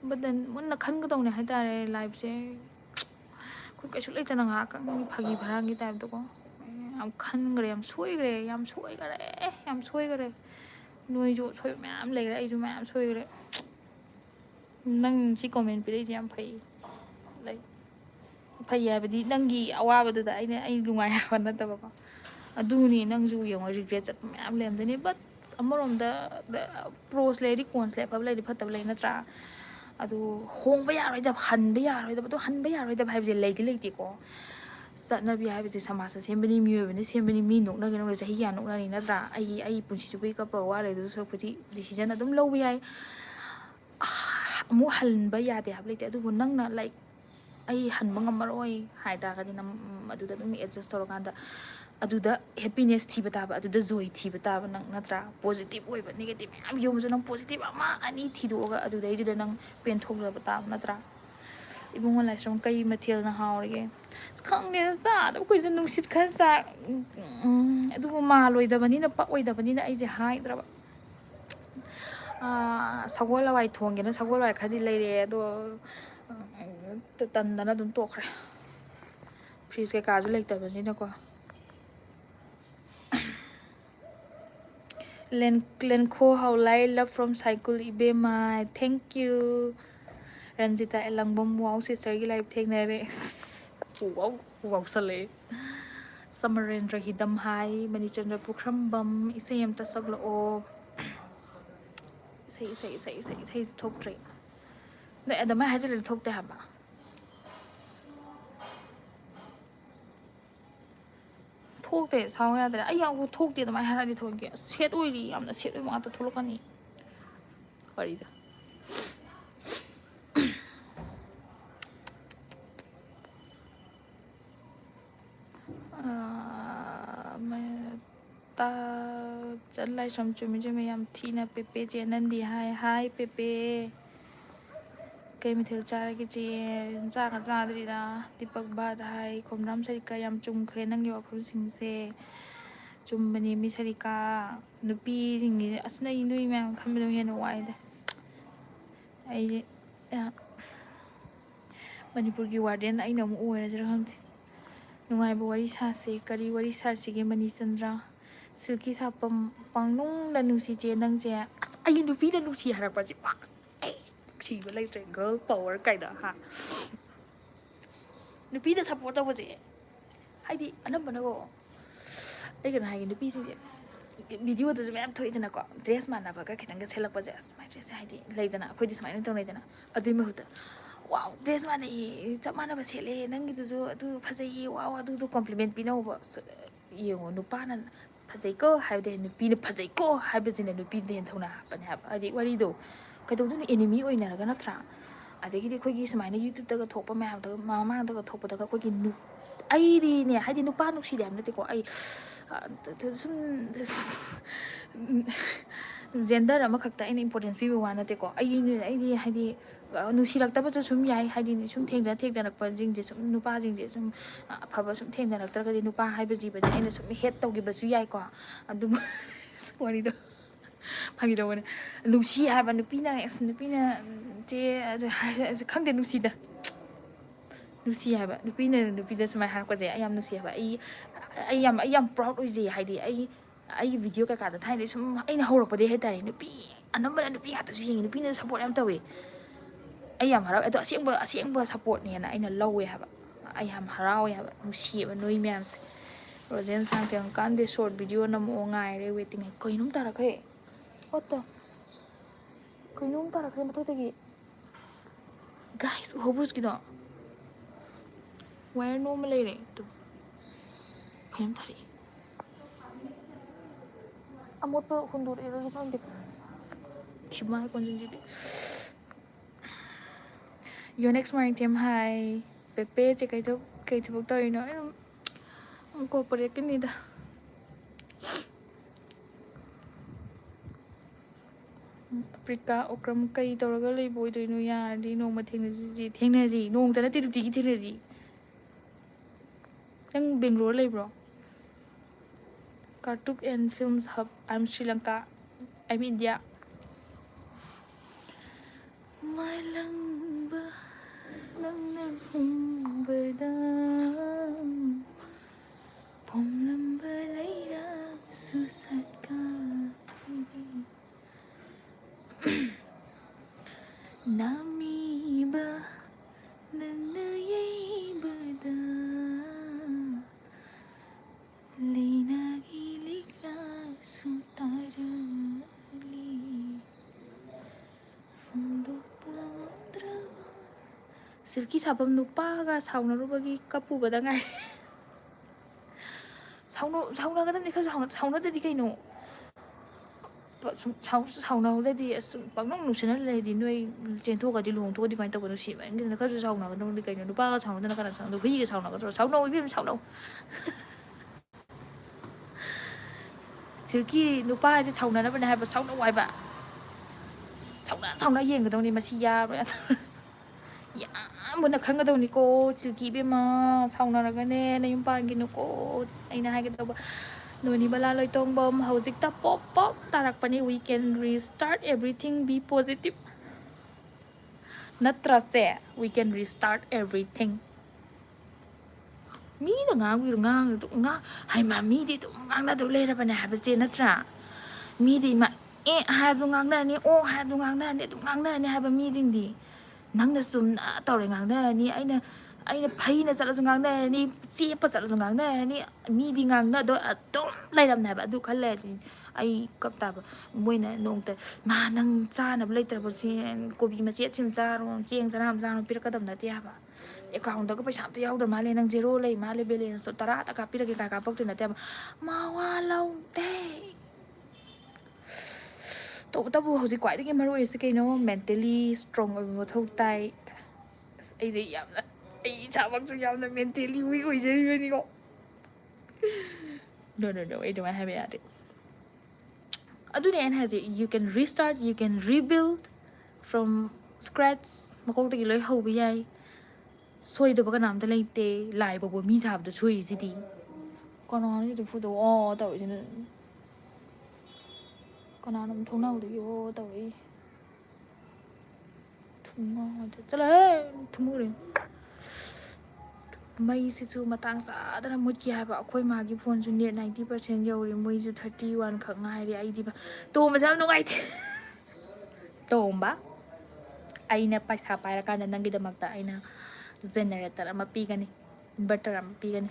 ꯕꯠ ꯗꯦꯟ ꯃꯨꯟꯅ ꯈꯟꯒꯗꯧꯅꯦ ꯍꯥꯏꯇꯥꯔꯦ ꯂꯥꯏꯐꯁꯦ ꯑꯩꯈꯣꯏ ꯀꯩꯁꯨ ꯂꯩꯇꯅ ꯉꯥꯏꯍꯥꯛꯇꯪꯒꯤ ꯐꯥꯒꯤ ꯐꯔꯥꯡꯒꯤ ꯇꯥꯏꯞꯇꯀꯣ ꯌꯥꯝ ꯈꯟꯈ꯭ꯔꯦ ꯌꯥꯝ ꯁꯣꯏꯈꯔꯦ ꯅꯣꯏꯁꯨ ꯁꯣꯏꯕ ꯃꯌꯥꯝ ꯂꯩꯈ꯭ꯔꯦ ꯑꯩꯁꯨ ꯃꯌꯥꯝ ꯁꯣꯏꯈ꯭ꯔꯦ ꯅꯪ ꯁꯤ ꯀꯣꯃꯦꯟ ꯄꯤꯔꯛꯏꯁꯦ ꯌꯥꯝ ꯐꯩ ꯂꯩ ꯐꯩ ꯍꯥꯏꯕꯗꯤ ꯅꯪꯒꯤ ꯑꯋꯥꯕꯗꯨꯗ ꯑꯩ ꯅꯨꯡꯉꯥꯏ ꯍꯥꯏꯕ ꯅꯠꯇꯕꯀꯣ ꯑꯗꯨꯅꯤ ꯅꯪꯁꯨ ꯌꯦꯡꯉꯣ ꯔꯤꯒ꯭ꯔꯦꯠ ꯆꯠꯄ ꯃꯌꯥꯝ ꯂꯩꯔꯝꯗꯣꯏꯅꯤ ꯕꯠ ꯑꯃꯔꯣꯝꯗ ꯄ꯭ꯔꯣꯁ ꯂꯩꯔꯗꯤ ꯀꯣꯟꯁ ꯂꯩ ꯑꯐꯕ ꯂꯩꯔꯗꯤ ꯐꯠꯇꯕ ꯂꯩ ꯅꯠꯇ꯭ꯔꯥ ꯑꯗꯨ ꯍꯣꯡꯕ ꯌꯥꯔꯣꯏꯗꯕ ꯍꯟꯕ ꯌꯥꯔꯣꯏꯗꯕ ꯑꯗꯣ ꯍꯟꯕ ꯌꯥꯔꯣꯏꯗꯕ ꯍꯥꯏꯕꯁꯦ ꯂꯩꯗꯤ ꯂꯩꯇꯦꯀꯣ ꯆꯠꯅꯕꯤ ꯍꯥꯏꯕꯁꯦ ꯁꯃꯥꯖꯇ ꯁꯦꯝꯕꯅꯤ ꯃꯤꯑꯣꯏꯕꯅ ꯁꯦꯝꯕꯅꯤ ꯃꯤ ꯅꯣꯛꯅꯒꯅ ꯆꯍꯤ ꯀꯌꯥ ꯅꯣꯛꯅꯅꯤ ꯅꯠꯇ꯭ꯔꯥ ꯑꯩ ꯄꯨꯟꯁꯤ ꯆꯨꯞꯄꯒꯤ ꯀꯞꯄ ꯋꯥ ꯂꯩꯗꯨ ꯁꯔꯨꯛꯄꯨꯗꯤ ꯗꯤꯁꯤꯖꯟ ꯑꯗꯨꯝ ꯂꯧꯕ ꯌꯥꯏ ꯑꯃꯨꯛ ꯍꯟꯕ ꯌꯥꯗꯦ ꯍꯥꯏꯕ ꯂꯩꯇꯦ ꯑꯗꯨꯕꯨ ꯅꯪꯅ ꯂꯥꯏꯛ ꯑꯩ ꯍꯟꯕ ꯉꯝꯃꯔꯣꯏ ꯍꯥꯏꯇꯥꯔꯒꯗꯤ ꯅꯪ ꯑꯗꯨꯗ ꯑꯗꯨꯝ ꯑꯦꯗꯖꯁ ꯇꯧꯔꯀꯥꯟꯗ ꯑꯗꯨꯗ ꯍꯦꯄꯤꯅꯦꯁ ꯊꯤꯕ ꯇꯥꯕ ꯑꯗꯨꯗ ꯖꯣꯏ ꯊꯤꯕ ꯇꯥꯕ ꯅꯪ ꯅꯠꯇ꯭ꯔꯥ ꯄꯣꯖꯤꯇꯤꯕ ꯑꯣꯏꯕ ꯅꯦꯒꯦꯇꯤꯕ ꯃꯌꯥꯝ ꯌꯣꯝꯃꯁꯨ ꯅꯪ ꯄꯣꯖꯤꯇꯤꯕ ꯑꯃ ꯑꯅꯤ ꯊꯤꯗꯣꯛꯑꯒ ꯑꯗꯨꯗꯩꯗꯨꯗ ꯅꯪ ꯄꯦꯟꯊꯣꯛꯆꯕ ꯇꯥꯕ ꯅꯠꯇ꯭ꯔꯥ ꯏꯕꯨꯡꯉꯣ ꯂꯥꯏꯁ꯭ꯔꯝ ꯀꯩ ꯃꯊꯦꯜꯅ ꯍꯥꯎꯔꯤꯒꯦ ꯈꯪꯗꯦꯗ ꯆꯥꯗꯕ ꯀꯨꯏꯔꯦꯗ ꯅꯨꯡꯁꯤꯠ ꯈꯔ ꯆꯥꯛ ꯑꯗꯨꯕꯨ ꯃꯥꯜꯂꯣꯏꯗꯕꯅꯤꯅ ꯄꯛꯑꯣꯏꯗꯕꯅꯤꯅ ꯑꯩꯁꯦ ꯍꯥꯏꯗ꯭ꯔꯕ ꯁꯒꯣꯜ ꯍꯋꯥꯏ ꯊꯣꯡꯒꯦꯅ ꯁꯒꯣꯜ ꯍꯋꯥꯏ ꯈꯔꯗꯤ ꯂꯩꯔꯛꯑꯦ ꯑꯗꯣ ꯇꯟꯗꯅ ꯑꯗꯨꯝ ꯇꯣꯛꯈ꯭ꯔꯦ ꯐ꯭ꯔꯤꯖ ꯀꯩꯀꯥꯁꯨ ꯂꯩꯇꯕꯅꯤꯅꯀꯣ ꯂꯦꯟꯈꯣ ꯍꯥꯎꯂꯥꯏ ꯂꯞ ꯐ꯭ꯔꯣꯝ ꯁꯥꯏꯀꯨꯜ ꯏꯕꯦꯝꯃ ꯊꯦꯡꯀ꯭ꯌꯨ ꯔꯟꯖꯤꯇꯥ ꯑꯦꯂꯪꯕꯝ ꯋꯥꯎ ꯁꯤꯁꯇꯔꯒꯤ ꯂꯥꯏꯐ ꯊꯦꯡꯅꯔꯦ ꯋꯥꯎꯁꯜꯂꯛꯑꯦ ꯁꯃꯔꯦꯟꯗ꯭ꯔ ꯍꯤꯗꯝ ꯍꯥꯏ ꯃꯅꯤꯆꯟꯗ꯭ꯔ ꯄꯨꯈ꯭ꯔꯝꯕꯝ ꯏꯁꯩ ꯑꯃꯇ ꯁꯛꯂꯛꯑꯣ ꯏꯁꯩꯁꯦ ꯊꯣꯛꯇ꯭ꯔꯦ ꯅꯣꯏ ꯑꯗꯨꯃꯥꯏꯅ ꯍꯥꯏꯖꯤꯜꯂꯗꯤ ꯊꯣꯛꯇꯦ ꯍꯥꯏꯕ ꯊꯣꯛꯇꯦ ꯁꯥꯎ ꯌꯥꯗ꯭ꯔꯦ ꯑꯩ ꯌꯥꯎꯕ ꯊꯣꯛꯇꯦ ꯑꯗꯨꯃꯥꯏꯅ ꯍꯥꯏꯔꯗꯤ ꯊꯣꯛꯀꯦ ꯁꯦꯠ ꯑꯣꯏꯔꯤ ꯌꯥꯝꯅ ꯁꯦꯠ ꯑꯣꯏꯕ ꯉꯥꯛꯇ ꯊꯣꯛꯂꯛꯀꯅꯤ ꯋꯥꯔꯤꯗ ꯂꯥꯏꯁ꯭ꯔꯝ ꯆꯨꯝꯃꯤ ꯆꯨꯝꯃꯤ ꯌꯥꯝ ꯊꯤꯅ ꯄꯦꯄꯦ ꯆꯦ ꯅꯟꯗꯤ ꯍꯥꯏ ꯄꯦꯄꯦ ꯀꯩ ꯃꯊꯦꯜ ꯆꯥꯔꯒꯦ ꯆꯦ ꯆꯥꯛꯒ ꯆꯥꯗ꯭ꯔꯤꯗ ꯗꯤꯄꯛ ꯚꯠ ꯍꯥꯏ ꯈꯣꯝꯔꯥꯝ ꯁꯔꯤꯀꯥ ꯌꯥꯝ ꯆꯨꯝꯈ꯭ꯔꯦ ꯅꯪꯒꯤ ꯋꯥꯐꯝꯁꯤꯡꯁꯦ ꯆꯨꯝꯕꯅꯤ ꯃꯤ ꯁꯔꯤꯀꯥ ꯅꯨꯄꯤꯁꯤꯡꯒꯤ ꯑꯁ ꯅꯣꯏ ꯃꯌꯥꯝ ꯈꯟꯕꯗꯣ ꯍꯦꯟꯅ ꯋꯥꯏꯗ ꯑꯩꯁꯦ ꯃꯅꯤꯄꯨꯔꯒꯤ ꯋꯥꯔꯗꯦꯟ ꯑꯩꯅ ꯑꯃꯨꯛ ꯑꯣꯏꯔꯁꯤꯔꯥ ꯈꯪꯗꯦ ꯅꯨꯡꯉꯥꯏꯕ ꯋꯥꯔꯤ ꯁꯥꯁꯦ ꯀꯔꯤ ꯋꯥꯔꯤ ꯁꯥꯁꯤꯒꯦ ꯃꯅꯤꯆꯟꯗ꯭ꯔ ꯁꯤꯜꯀꯤ ꯁꯥꯄꯝ ꯄꯥꯡꯅꯨꯡꯗ ꯅꯨꯡꯁꯤꯆꯦ ꯅꯪꯁꯦ ꯑꯁ ꯑꯩ ꯅꯨꯄꯤꯗ ꯅꯨꯡꯁꯤ ꯍꯥꯏꯔꯛꯄꯁꯦ ꯅꯨꯡꯁꯤꯕ ꯂꯩꯇ꯭ꯔꯦ ꯒꯔꯜ ꯄꯋꯔ ꯀꯥꯏꯗ ꯍꯥ ꯅꯨꯄꯤꯗ ꯁꯞꯄꯣꯔꯠ ꯇꯧꯕꯁꯦ ꯍꯥꯏꯗꯤ ꯑꯅꯝꯕꯅꯀꯣ ꯑꯩ ꯀꯩꯅꯣ ꯍꯥꯏꯒꯦ ꯅꯨꯄꯤꯁꯤꯡꯁꯦ ꯚꯤꯗꯤꯑꯣꯗꯁꯨ ꯃꯌꯥꯝ ꯊꯣꯛꯏꯗꯅꯀꯣ ꯗ꯭ꯔꯦꯁ ꯃꯥꯟꯅꯕꯒ ꯈꯤꯇꯪꯒ ꯁꯦꯠꯂꯛꯄꯁꯦ ꯑꯁ ꯃꯥꯏ ꯗ꯭ꯔꯦꯁꯁꯦ ꯍꯥꯏꯗꯤ ꯂꯩꯗꯅ ꯑꯩꯈꯣꯏꯗꯤ ꯁꯨꯃꯥꯏꯅ ꯇꯧꯅꯩꯗꯅ ꯑꯗꯨꯏ ꯃꯍꯨꯠꯇ ꯋꯥꯎ ꯗ꯭ꯔꯦꯁ ꯃꯥꯟꯅꯩꯌꯦ ꯆꯞ ꯃꯥꯟꯅꯕ ꯁꯦꯠꯂꯦ ꯅꯪꯒꯤꯗꯨꯁꯨ ꯑꯗꯨ ꯐꯖꯩꯌꯦ ꯋꯥꯎ ꯑꯗꯨꯗꯣ ꯀꯣꯝꯄ꯭ꯂꯤꯃꯦꯟ ꯄꯤꯅꯧꯕ ꯌꯦꯡꯉꯣ ꯅꯨꯄꯥꯅ ꯐꯖꯩꯀꯣ ꯍꯥꯏꯕꯗꯤ ꯅꯨꯄꯤꯅ ꯐꯖꯩꯀꯣ ꯍꯥꯏꯕꯁꯤꯅ ꯅꯨꯄꯤꯗ ꯍꯦꯟꯅ ꯊꯧꯅꯥ ꯍꯥꯞꯄꯅꯦ ꯍꯥꯏꯕ ꯍꯥꯏꯗꯤ ꯋꯥꯔꯤꯗꯣ ꯀꯩꯗꯧꯗꯣꯏꯅꯣ ꯑꯦꯅꯤꯃꯤ ꯑꯣꯏꯅꯔꯒ ꯅꯠꯇ꯭ꯔꯥ ꯑꯗꯒꯤꯗꯤ ꯑꯩꯈꯣꯏꯒꯤ ꯁꯨꯃꯥꯏꯅ ꯌꯨꯇ꯭ꯌꯨꯕꯇꯒ ꯊꯣꯛꯄ ꯃꯌꯥꯝꯗꯒ ꯃꯃꯥꯡꯗꯒ ꯊꯣꯛꯄꯗꯒ ꯑꯩꯈꯣꯏꯒꯤ ꯑꯩꯗꯤꯅꯦ ꯍꯥꯏꯗꯤ ꯅꯨꯄꯥ ꯅꯨꯡꯁꯤꯗꯦ ꯍꯥꯏꯕ ꯅꯠꯇꯦꯀꯣ ꯑꯩ ꯁꯨꯝ ꯖꯦꯟꯗꯔ ꯑꯃꯈꯛꯇ ꯑꯩꯅ ꯏꯝꯄꯣꯔꯇꯦꯟꯁ ꯄꯤꯕ ꯋꯥ ꯅꯠꯇꯦꯀꯣ ꯑꯩꯗꯤ ꯍꯥꯏꯗꯤ ꯅꯨꯡꯁꯤꯔꯛꯇꯕꯁꯨ ꯁꯨꯝ ꯌꯥꯏ ꯍꯥꯏꯗꯤ ꯁꯨꯝ ꯊꯦꯡꯅꯔꯛꯄꯁꯤꯡꯁꯦ ꯁꯨꯝ ꯅꯨꯄꯥꯁꯤꯡꯁꯦ ꯁꯨꯝ ꯑꯐꯕ ꯁꯨꯝ ꯊꯦꯡꯅꯔꯛꯇ꯭ꯔꯒꯗꯤ ꯅꯨꯄꯥ ꯍꯥꯏꯕ ꯖꯤꯕꯁꯦ ꯑꯩꯅ ꯁꯨꯝ ꯍꯦꯠ ꯇꯧꯈꯤꯕꯁꯨ ꯌꯥꯏꯀꯣ ꯑꯗꯨꯕꯨ ꯋꯥꯔꯤꯗꯣ ꯐꯥꯒꯤ ꯇꯧꯕꯅꯦ ꯅꯨꯡꯁꯤ ꯍꯥꯏꯕ ꯅꯨꯄꯤꯅ ꯅꯨꯄꯤꯅ ꯆꯦ ꯈꯪꯗꯦ ꯅꯨꯡꯁꯤ ꯍꯥꯏꯕ ꯅꯨꯄꯤꯗ ꯁꯨꯃꯥꯏꯅ ꯍꯥꯏꯔꯛꯄꯁꯦ ꯑꯩ ꯌꯥꯝ ꯅꯨꯡꯁꯤ ꯍꯥꯏꯕ ꯑꯩ ꯌꯥꯝ ꯄ꯭ꯔꯥꯎꯠ ꯑꯣꯏꯖꯩ ꯍꯥꯏꯗꯤ ꯑꯩꯒꯤ ꯚꯤꯗꯤꯑꯣ ꯀꯩꯀꯥꯗ ꯊꯥꯏꯅꯗꯩ ꯁꯨꯝ ꯑꯩꯅ ꯍꯧꯔꯛꯄꯗꯒꯤ ꯍꯥꯏꯇꯥꯔꯦ ꯅꯨꯄꯤ ꯑꯅꯝꯕꯅ ꯅꯨꯄꯤ ꯉꯥꯛꯇꯁꯨ ꯌꯦꯡꯉꯤ ꯅꯨꯄꯤꯅ ꯁꯞꯄꯣꯔꯠ ꯌꯥꯝ ꯇꯧꯋꯤ ꯑꯩ ꯌꯥꯝ ꯍꯔꯥꯎꯋꯦ ꯑꯗꯣ ꯑꯁꯦꯡꯕ ꯁꯞꯄꯣꯔꯠꯅꯦꯅ ꯑꯩꯅ ꯂꯧꯋꯦ ꯍꯥꯏꯕ ꯑꯩ ꯌꯥꯝ ꯍꯔꯥꯎꯋꯦ ꯍꯥꯏꯕ ꯅꯨꯡꯁꯤꯌꯦꯕ ꯅꯣꯏ ꯃꯌꯥꯝꯁꯦ ꯔꯣꯖꯦꯟ ꯁꯥꯡꯇꯦꯝ ꯀꯥꯟꯗꯦ ꯁꯣꯔꯠ ꯚꯤꯗꯤꯑꯣ ꯅꯝꯃꯛꯑꯣ ꯉꯥꯏꯔꯦ ꯋꯦꯇꯤꯡ ꯀꯩꯅꯣꯝ ꯇꯥꯔꯛꯈ꯭ꯔꯦ ꯑꯣꯠꯇ ꯀꯩꯅꯣꯝ ꯇꯥꯔꯛꯈ꯭ꯔꯦ ꯃꯊꯛꯇꯒꯤ ꯒꯥꯏꯁ ꯎꯍꯧꯕ꯭ꯔꯣ ꯍꯧꯖꯤꯛꯀꯤꯗꯣ ꯋꯥꯌꯔ ꯅꯣꯝꯃ ꯂꯩꯔꯦ ꯇꯨ ꯀꯩꯅꯣꯝ ꯊꯥꯔꯛꯑꯦ ꯑꯃꯣꯠꯄ ꯍꯨꯟꯗꯣꯔꯛꯏꯔꯁꯨ ꯈꯪꯗꯦ ꯊꯤꯃꯥꯏ ꯀꯣꯟꯁꯤꯟꯁꯤꯗꯤ ꯌꯣꯅꯦꯛꯁ ꯃꯥꯔꯤꯊꯦꯝ ꯍꯥꯏ ꯄꯦꯄꯦꯁꯦ ꯀꯩ ꯊꯕꯛ ꯇꯧꯔꯤꯅꯣ ꯑꯩ ꯑꯗꯨꯝ ꯀꯣꯔꯄꯣꯔꯦꯠꯀꯤꯅꯤꯗ ꯑꯐ꯭ꯔꯤꯀꯥ ꯑꯣꯀ꯭ꯔꯝ ꯀꯩ ꯇꯧꯔꯒ ꯂꯩꯕ ꯑꯣꯏꯗꯣꯏꯅꯣ ꯌꯥꯔꯗꯤ ꯅꯣꯡꯃ ꯊꯦꯡꯅꯁꯤ ꯅꯣꯡꯃꯇ ꯅꯠꯇꯦ ꯅꯨꯡꯇꯤꯒꯤ ꯊꯦꯡꯅꯁꯤ ꯅꯪ ꯕꯦꯡꯒ꯭ꯂꯣꯔ ꯂꯩꯕ꯭ꯔꯣ ꯀꯥꯔꯇꯨꯛ ꯑꯦꯟ ꯐꯤꯜꯝꯁ ꯍꯕ I am Sri Lanka I am India ꯃꯥꯏꯂꯪꯕ ꯅꯪꯅ ꯍꯨꯝꯕꯗ ꯄꯣꯝꯂꯝꯕ ꯂꯩꯔꯥꯡꯁꯨ ꯁꯠꯀꯥꯏꯔꯤ ꯅꯥꯃꯤꯕ ꯅꯪꯅ ꯌꯩꯕꯗ silky sabam nupaga saunarubagi kapubada ngai saunagadabi ka saunadadi kaino saunahudadi pangnong nusina ledi noi chenthogadi luhongthogadi kain tabano siba ngina kasu saunagadoni kaino nupaga saunadana kana saunado higa saunagadro saunau ibim saunau silky nupa je saunanabane haiba saunau haiba sauna yengadoni masi yabra yamuna khangadoni ko silky bema saunaragane nayum panginu ko aina haigadawa noni bala loitong bom hojikta pop pop tarakpani we can restart everything be positive natra se we can restart everything mi na ngang hai ma mi di tu ngang na do le ra bana ha ba se natra mi di ma ha zu ngang na ni o ha zu ngang na ni tu ngang na ni ha ba mi jing di nang na sum na taw le ngang na ni aina phai na sala su ngang na ni che pa sala su ngang na ni mi di ngang na do atom lai ram na ba du khale ai kap ta ba moi na nong ta ma nang cha na lai tra ba si kobi ma che chim cha ro cheng cha ram cha ro pir ka dam na ti ha ba account ko paisa amta yaudra male nang zero lei male balance so tara ta kapira ke ka paktu na te ma wa lau te to tabu hoji kwai de maru is ke no mentally strong or mo thau tai ai je yam na ai cha bak su yam na mentally weak oi je ni ko no I don't have it adu ne has it you can restart you can rebuild from scratch makok ta ki loi ho bi yai soidaba kanamta leite laiba bo mi sabda soi sidi kono ni du fudo o taw jin kono nam thona u yo taw I thunga de chala thumure mai si chu matang sa da mut ki ha ba khoi ma gi phone ju net 90% yori moi ju 31 khak ngai ri ai di ba to ma jam no ngai tomba aina paisa paira kana nangi da makta aina generator ama pigani inverter ama pigani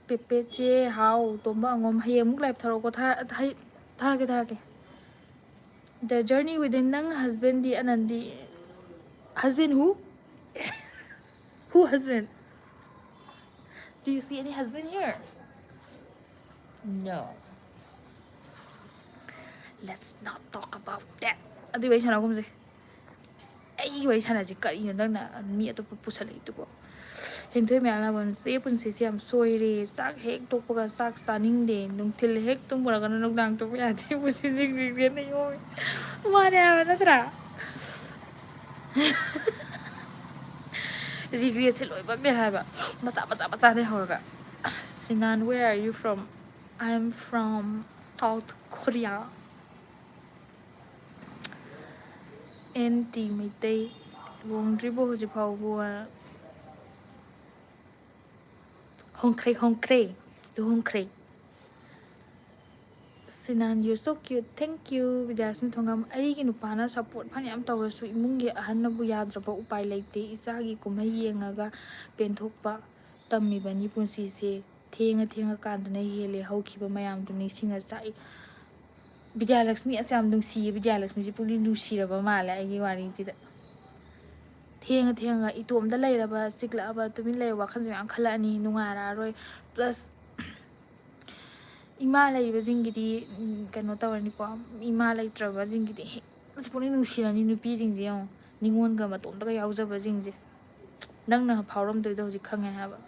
pepe che how tomba ngom hayem muk life tharo ko tharake the journey within nang husband di Anandi husband who husband do you see any husband here no let's not talk about that adu wai sana gumse ai wai sana ji kari no nang na mi ato pusale itu ko hengthoi me ala bon se pun se am soi re sak hek tokpa sak saning de nung thil hek tum bora kan nong dang to ya the bu si jing ri ne yo ma ne ba natra regret se loi bak ne ha ba macha de horga Sinan where are you from I am from South Korea NT Meitei luongdribo hoji phau bua hongkre Sinan you're so cute thank you Vidasmi thongam ai gi nupana support phani am tawrasu imungi ahan na bu yadraba upai leite isagi kumai yengaga penthokpa tammi bani punsi se thenga kandana hele haukiba mayam duni singa sai Vidyalakshmi asam nungsi Vidyalakshmi ji puli nungsi raba mala ai gi wari ji da thenga itom da lai raba sikla aba tumin lai wakhan jang khala ani nungara roi plus ima lai ba jingidi kano tawani ko ima lai traba jingidi spuni nungsirani nupi jingje yo ningon ga matom da yauja ba jingje nangna phauram doi da hoji khange ha ba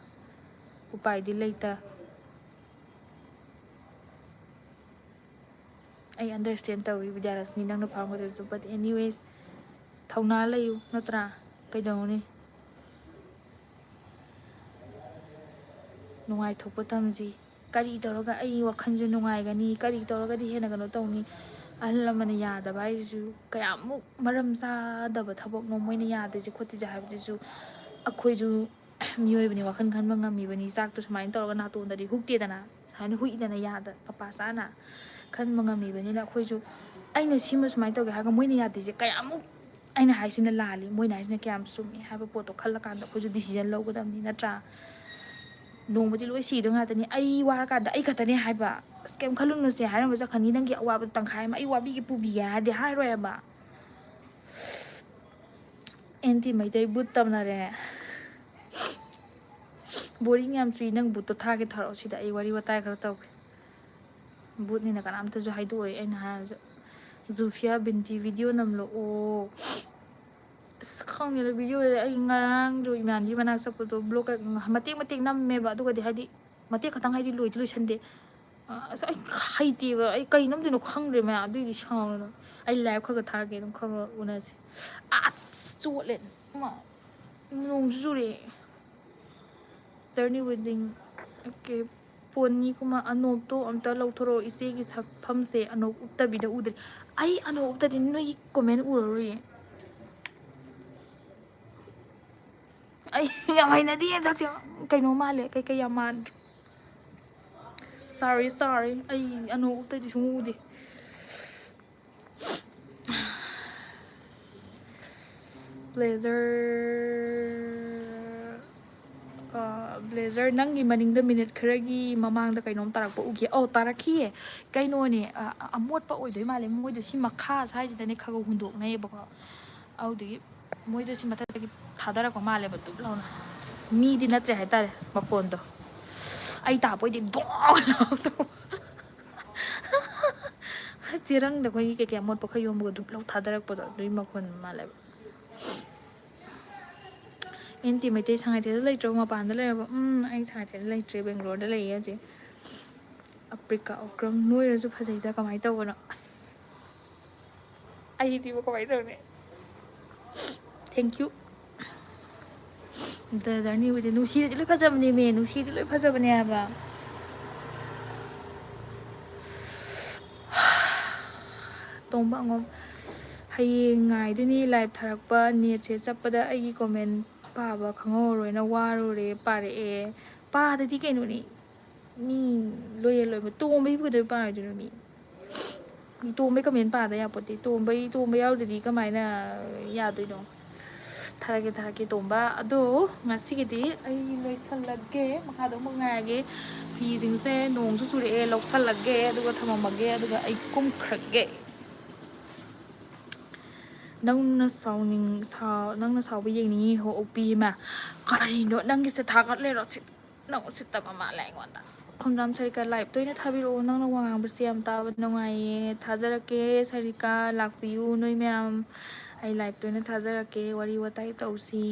upai di leita I understand tawi Vidyalakshmi nangna phauram doi but anyways thauna layu natra kaidawni nungai thokpa tamji kari tawraga ai wakhanje nungai gani kari tawraga di hena gano tawni ahla mana yada bai ju kayamuk maram sa daba thabok no moina yada je khoti ja habi ju akhoi ju mioi bani wakhan khan ma ngami bani sak to smain tawraga na ton dari hukte dana haina hui dana yada papa sana khan ma ngami bani na akhoi ju aina sima smain tawga ha ga moina yada je kayamuk aina haisina lali moina haisina kyam sumi haba poto khalla kan da khoju decision logadamni natra nongmati loi si dong atani ai war ka da ai khatani haiba scam khalunu se haram ba khani nang gi awa tangkhai ma ai wabi gi pubi ga de hai roi ba anti Meitei ꯕꯨꯠ ꯇꯝꯅꯔꯦ boring ꯌꯥꯝ ꯆꯨꯏ ꯅꯪ ꯕꯨꯠꯇꯣ ꯊꯥꯒꯦ ꯊꯥꯔꯛꯑꯣ ꯁꯤꯗ ꯑꯩ ꯋꯥꯔꯤ ꯋꯥꯇꯥꯏ ꯈꯔ ꯇꯧꯒꯦ ꯕꯨꯠꯅꯤꯅ ꯀꯅꯥꯝꯇꯁꯨ ꯍꯥꯏꯗꯣꯛꯑꯣꯏ ꯑꯩꯅ ꯍꯥꯏꯔꯁꯨ ꯖꯨꯐꯤꯌꯥ ꯕꯤꯟꯇꯤ ꯚꯤꯗꯤꯑꯣ ꯅꯝꯂꯛꯑꯣ ꯑꯁ ꯈꯪꯗꯦꯗ ꯚꯤꯗꯤꯑꯣꯗꯤ ꯑꯩ ꯉꯔꯥꯡꯗꯣ ꯏꯃꯥꯟꯅꯕꯤ ꯃꯅꯥꯛ ꯆꯠꯄꯗꯣ ꯕ꯭ꯂꯣꯛ ꯃꯇꯦꯛ ꯃꯇꯦꯛ ꯅꯝꯃꯦꯕ ꯑꯗꯨꯒꯗꯤ ꯍꯥꯏꯗꯤ ꯃꯇꯦꯛ ꯈꯛꯇꯪ ꯍꯥꯏꯗꯤ ꯂꯣꯏꯗꯤ ꯂꯣꯏꯁꯟꯗꯦ ꯑꯁ ꯑꯩ ꯍꯩꯇꯦꯕ ꯑꯩ ꯀꯩ ꯅꯝꯗꯣꯏꯅꯣ ꯈꯪꯗ꯭ꯔꯦ ꯃꯌꯥꯝ ꯑꯗꯨꯒꯤ ꯁꯥꯎꯅ ꯑꯩ ꯂꯥꯏꯚ ꯈꯔ ꯈꯔ ꯊꯥꯔꯛꯀꯦ ꯑꯗꯨꯝ ꯈꯔ ꯈꯔ ꯎꯅꯁꯤ ꯑꯁ ꯆꯣꯠꯂꯦ ꯅꯣꯡꯁꯨ ꯆꯨꯔꯛꯑꯦ ꯖꯔꯅꯤ ꯋꯤꯗꯤꯡ ꯑꯣꯀꯦ ꯄꯣꯅꯤꯒꯨꯝꯕ ꯑꯅꯣꯞꯇꯣ ꯑꯝꯇ ꯂꯧꯊꯣꯔꯛꯑꯣ ꯏꯆꯦꯒꯤ ꯁꯛꯐꯝꯁꯦ ꯑꯅꯣꯞ ꯎꯞꯇꯕꯤꯗ ꯎꯗ꯭ꯔꯦ ꯑꯩ ꯑꯅꯣꯞ ꯎꯞꯇꯗꯤ ꯅꯣꯏꯒꯤ ꯀꯣꯃꯦꯟ ꯎꯔꯔꯣꯏꯌꯦ ꯑꯩ ꯌꯥꯝ ꯍꯩꯅꯗꯤ ꯁꯛꯁꯦ ꯀꯩꯅꯣ ꯃꯥꯜꯂꯦ ꯀꯩꯀꯩ ꯌꯥꯝ ꯃꯥꯟꯗ꯭ꯔꯦ ꯁꯥꯔꯤ ꯑꯩ ꯑꯅꯣꯞ ꯎꯞꯇꯗꯤ ꯁꯨꯡꯎ ꯎꯗꯦ ꯕ꯭ꯂꯦꯖꯔ ꯅꯪꯒꯤ ꯃꯅꯤꯡꯗ ꯃꯤꯅꯤꯠ ꯈꯔꯒꯤ ꯃꯃꯥꯡꯗ ꯀꯩꯅꯣꯝ ꯇꯥꯔꯛꯄ ꯎꯈꯤ ꯇꯥꯔꯛꯈꯤꯌꯦ ꯀꯩꯅꯣꯅꯦ ꯑꯃꯣꯠꯄ ꯑꯣꯏꯗꯣꯏ ꯃꯥꯜꯂꯦ ꯃꯣꯏꯗꯣ ꯁꯤ ꯃꯈꯥ ꯁ꯭ꯋꯥꯏꯁꯤꯗꯅꯦ ꯈꯒ ꯍꯨꯟꯗꯣꯛꯅꯩꯌꯦꯕꯀꯣ ꯑꯗꯨꯗꯒꯤ ꯃꯣꯏꯗꯣ ꯁꯤ ꯃꯊꯛꯇꯒꯤ ꯊꯥꯗꯔꯛꯄ ꯃꯥꯜꯂꯦꯕ ꯇꯨꯞ ꯂꯥꯎꯅ ꯃꯤꯗꯤ ꯅꯠꯇ꯭ꯔꯦ ꯍꯥꯏꯇꯥꯔꯦ ꯃꯈꯣꯟꯗꯣ ꯑꯩ ꯇꯥꯛꯄꯣꯏꯗꯤ ꯗꯣꯡ ꯂꯥꯎꯗꯧꯕ ꯆꯦꯔꯪꯗ ꯑꯩꯈꯣꯏꯒꯤ ꯀꯩꯀꯩ ꯑꯃꯣꯠꯄ ꯈꯔ ꯌꯣꯝꯕꯒ ꯙꯨꯞ ꯂꯧ ꯊꯥꯗꯔꯛꯄꯗꯣ ꯑꯗꯨꯒꯤ ꯃꯈꯣꯟ ꯃꯥꯜꯂꯦꯕ ꯑꯦꯟꯇꯤ ꯃꯩꯇꯩ ꯁꯉꯥꯏꯊꯦꯜꯗ ꯂꯩꯇ꯭ꯔꯕꯣ ꯃꯄꯥꯟꯗ ꯂꯩꯔꯕꯣ ꯑꯩ ꯁꯉꯥꯏꯊꯦꯜꯗ ꯂꯩꯇ꯭ꯔꯦ ꯕꯦꯡꯒ꯭ꯂꯣꯔꯗ ꯂꯩꯌꯦ ꯍꯧꯖꯤꯛ ꯑꯄ꯭ꯔꯤꯀꯥ ꯑꯣꯀ꯭ꯔꯝ ꯅꯣꯏꯔꯁꯨ ꯐꯖꯩꯗ ꯀꯃꯥꯏꯅ ꯇꯧꯕꯅꯣ ꯑꯁ ꯑꯩꯗꯤꯕꯨ ꯀꯃꯥꯏꯅ ꯇꯧꯅꯤ ꯊꯦꯡꯀ꯭ꯌꯨ ꯗ ꯖꯔꯅꯤ ꯋꯤꯗꯤ ꯅꯨꯡꯁꯤꯔꯗꯤ ꯂꯣꯏ ꯐꯖꯕꯅꯦꯃꯦ ꯅꯨꯡꯁꯤꯔꯗꯤ ꯂꯣꯏ ꯐꯖꯕꯅꯦ ꯍꯥꯏꯕ ꯇꯣꯡꯕ ꯑꯉꯝ ꯍꯌꯦꯡ ꯉꯥꯏꯗꯣꯏꯅꯤ ꯂꯥꯏꯚ ꯊꯥꯔꯛꯄ ꯅꯦꯠꯁꯦ ꯆꯠꯄꯗ ꯑꯩꯒꯤ ꯀꯣꯃꯦꯟ ꯄꯥꯕ ꯈꯪꯍꯧꯔꯔꯣꯏꯅ ꯋꯥꯔꯨꯔꯦ ꯄꯥꯔꯛꯑꯦ ꯄꯥꯗꯗꯤ ꯀꯩꯅꯣꯅꯤ ꯃꯤ ꯂꯣꯏꯌꯦꯜ ꯑꯣꯏꯕ ꯇꯣꯝꯕꯩꯕꯨ ꯀꯩꯗꯧꯕꯩ ꯄꯥꯔꯣꯏꯗꯣꯏꯅꯣ ꯃꯤ ꯇꯣꯝꯕꯩ ꯀꯃꯦꯟ ꯄꯥꯗ ꯌꯥꯄꯣꯠꯇꯦ ꯇꯣꯝꯕ ꯌꯥꯎꯗꯗꯤ ꯀꯃꯥꯏꯅ ꯌꯥꯗꯣꯏꯅꯣ ꯊꯥꯔꯛꯀꯦ ꯇꯣꯝꯕ ꯑꯗꯣ ꯉꯁꯤꯒꯤꯗꯤ ꯑꯩ ꯂꯣꯏꯁꯜꯂꯒꯦ ꯃꯈꯥꯗꯣ ꯑꯃꯨꯛ ꯉꯥꯏꯔꯒꯦ ꯐꯤꯁꯤꯡꯁꯦ ꯅꯣꯡꯁꯨ ꯆꯨꯔꯛꯑꯦ ꯂꯧꯁꯜꯂꯒꯦ ꯑꯗꯨꯒ ꯊꯝꯃꯝꯃꯒꯦ ꯑꯗꯨꯒ ꯑꯩ ꯀꯨꯝꯈ꯭ꯔꯒꯦ ꯅꯪꯅ ꯁꯥꯎꯕ ꯌꯦꯡꯅꯤꯡꯉꯤ ꯍꯣ ꯎꯞꯄꯤ ꯑꯃ ꯀꯔꯤꯅꯣ ꯅꯪꯒꯤꯁꯦ ꯊꯥꯒꯠꯂꯦꯔꯣ ꯅꯪ ꯎꯁꯤꯠꯇꯕ ꯃꯥꯜꯂꯦ ꯑꯩꯉꯣꯟꯗ ꯈꯣꯡꯗꯥꯝ ꯁꯔꯤꯀꯥ ꯂꯥꯏꯚ ꯇꯣꯏꯅ ꯊꯥꯕꯤꯔꯛꯑꯣ ꯅꯪꯅ ꯋꯥ ꯉꯥꯡꯕꯁꯦ ꯌꯥꯝ ꯇꯥꯕ ꯅꯨꯡꯉꯥꯏꯌꯦ ꯊꯥꯖꯔꯛꯀꯦ ꯁꯔꯤꯀꯥ ꯂꯥꯛꯄꯤꯌꯨ ꯅꯣꯏ ꯃꯌꯥꯝ ꯑꯩ ꯂꯥꯏꯚ ꯇꯣꯏꯅ ꯊꯥꯖꯔꯛꯀꯦ ꯋꯥꯔꯤ ꯋꯥꯇꯥꯏ ꯇꯧꯁꯤ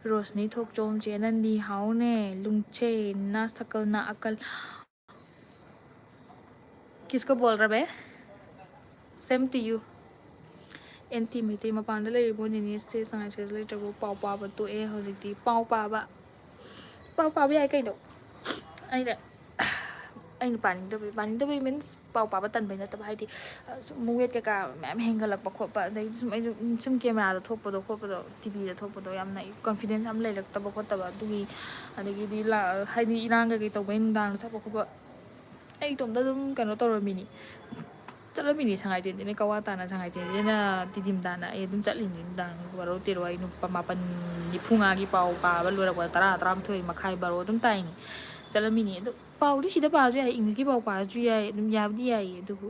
ꯔꯣꯁꯅꯤ ꯊꯣꯛꯆꯣꯝ ꯆꯦ ꯑꯅꯟꯗꯤ ꯍꯥꯎꯅꯦ ꯂꯨꯡꯆꯦ ꯅꯥ ꯁꯀꯜ ꯅꯥ ꯑꯀꯜ किसको बोल रहा बे same to you anti Meitei ꯃꯄꯥꯟꯗ ꯂꯩꯔꯤꯕꯣ ꯅꯤꯅꯦꯁꯦ ꯁꯉꯥꯏꯊꯦꯜꯗ ꯂꯩꯇ꯭ꯔꯕꯣ ꯄꯥꯎ ꯄꯥꯕ ꯇꯣꯛꯑꯦ ꯍꯧꯖꯤꯛꯇꯤ ꯄꯥꯎ ꯄꯥꯕ ꯌꯥꯏ ꯀꯩꯅꯣ ꯑꯩꯅ ꯄꯥꯅꯤꯡꯗꯕꯩ ꯃꯤꯟꯁ ꯄꯥꯎ ꯄꯥꯕ ꯇꯟꯕꯩ ꯅꯠꯇꯕ ꯍꯥꯏꯗꯤ ꯁꯨꯝ ꯋꯦꯠ ꯀꯩꯀꯥ ꯃꯌꯥꯝ ꯍꯦꯟꯒꯠꯂꯛꯄ ꯈꯣꯠꯄ ꯑꯗꯩꯗꯤ ꯁꯨꯝ ꯑꯩꯁꯨ ꯁꯨꯝ ꯀꯦꯃꯦꯔꯥꯗ ꯊꯣꯛꯄꯗꯣ ꯇꯤꯚꯤꯗ ꯊꯣꯛꯄꯗꯣ ꯌꯥꯝꯅ ꯀꯣꯟꯐꯤꯗꯦꯟꯁ ꯌꯥꯝ ꯂꯩꯔꯛꯇꯕ ꯈꯣꯠꯇꯕ ꯑꯗꯨꯒꯤ ꯑꯗꯒꯤꯗꯤ ꯍꯥꯏꯗꯤ ꯏꯔꯥꯡ ꯀꯩꯀꯩ ꯇꯧꯕꯩ ꯅꯨꯡꯗꯥꯡꯗ ꯆꯠꯄ ꯈꯣꯠꯄ ꯑꯩ ꯏꯇꯣꯝꯇ ꯑꯗꯨꯝ ꯀꯩꯅꯣ ꯇꯧꯔꯝꯃꯤꯅꯤ ꯆꯠꯂꯝꯃꯤꯅꯤ ꯁꯉꯥꯏꯊꯦꯜꯗꯩꯅ ꯀꯋꯥ ꯇꯥꯅ ꯁꯉꯥꯏꯊꯦꯜꯗꯩꯅ ꯇꯤꯗꯤꯝ ꯇꯥꯅ ꯑꯩ ꯑꯗꯨꯝ ꯆꯠꯂꯤꯅꯤ ꯅꯨꯡꯗꯥꯡ ꯕꯥꯔꯣ ꯇꯦꯔꯣ ꯑꯩ ꯃꯥꯄꯟ ꯅꯤꯐꯨꯉꯥꯒꯤ ꯄꯥꯎ ꯄꯥꯕ ꯂꯣꯏꯔꯛꯄꯗ ꯇꯔꯥꯃꯥꯊꯣꯏ ꯃꯈꯥꯏ ꯕꯥꯔꯣ ꯑꯗꯨꯝ ꯇꯥꯏꯅꯤ ꯆꯠꯂꯝꯃꯤꯅꯤ ꯑꯗꯨ ꯄꯥꯎꯗꯤ ꯁꯤꯗ ꯄꯥꯔꯁꯨ ꯌꯥꯏ ꯏꯪꯂꯤꯁꯀꯤ ꯄꯥꯎ ꯄꯥꯔꯁꯨ ꯌꯥꯏ ꯑꯗꯨꯝ ꯌꯥꯕꯨꯗꯤ ꯌꯥꯏꯌꯦ ꯑꯗꯨꯕꯨ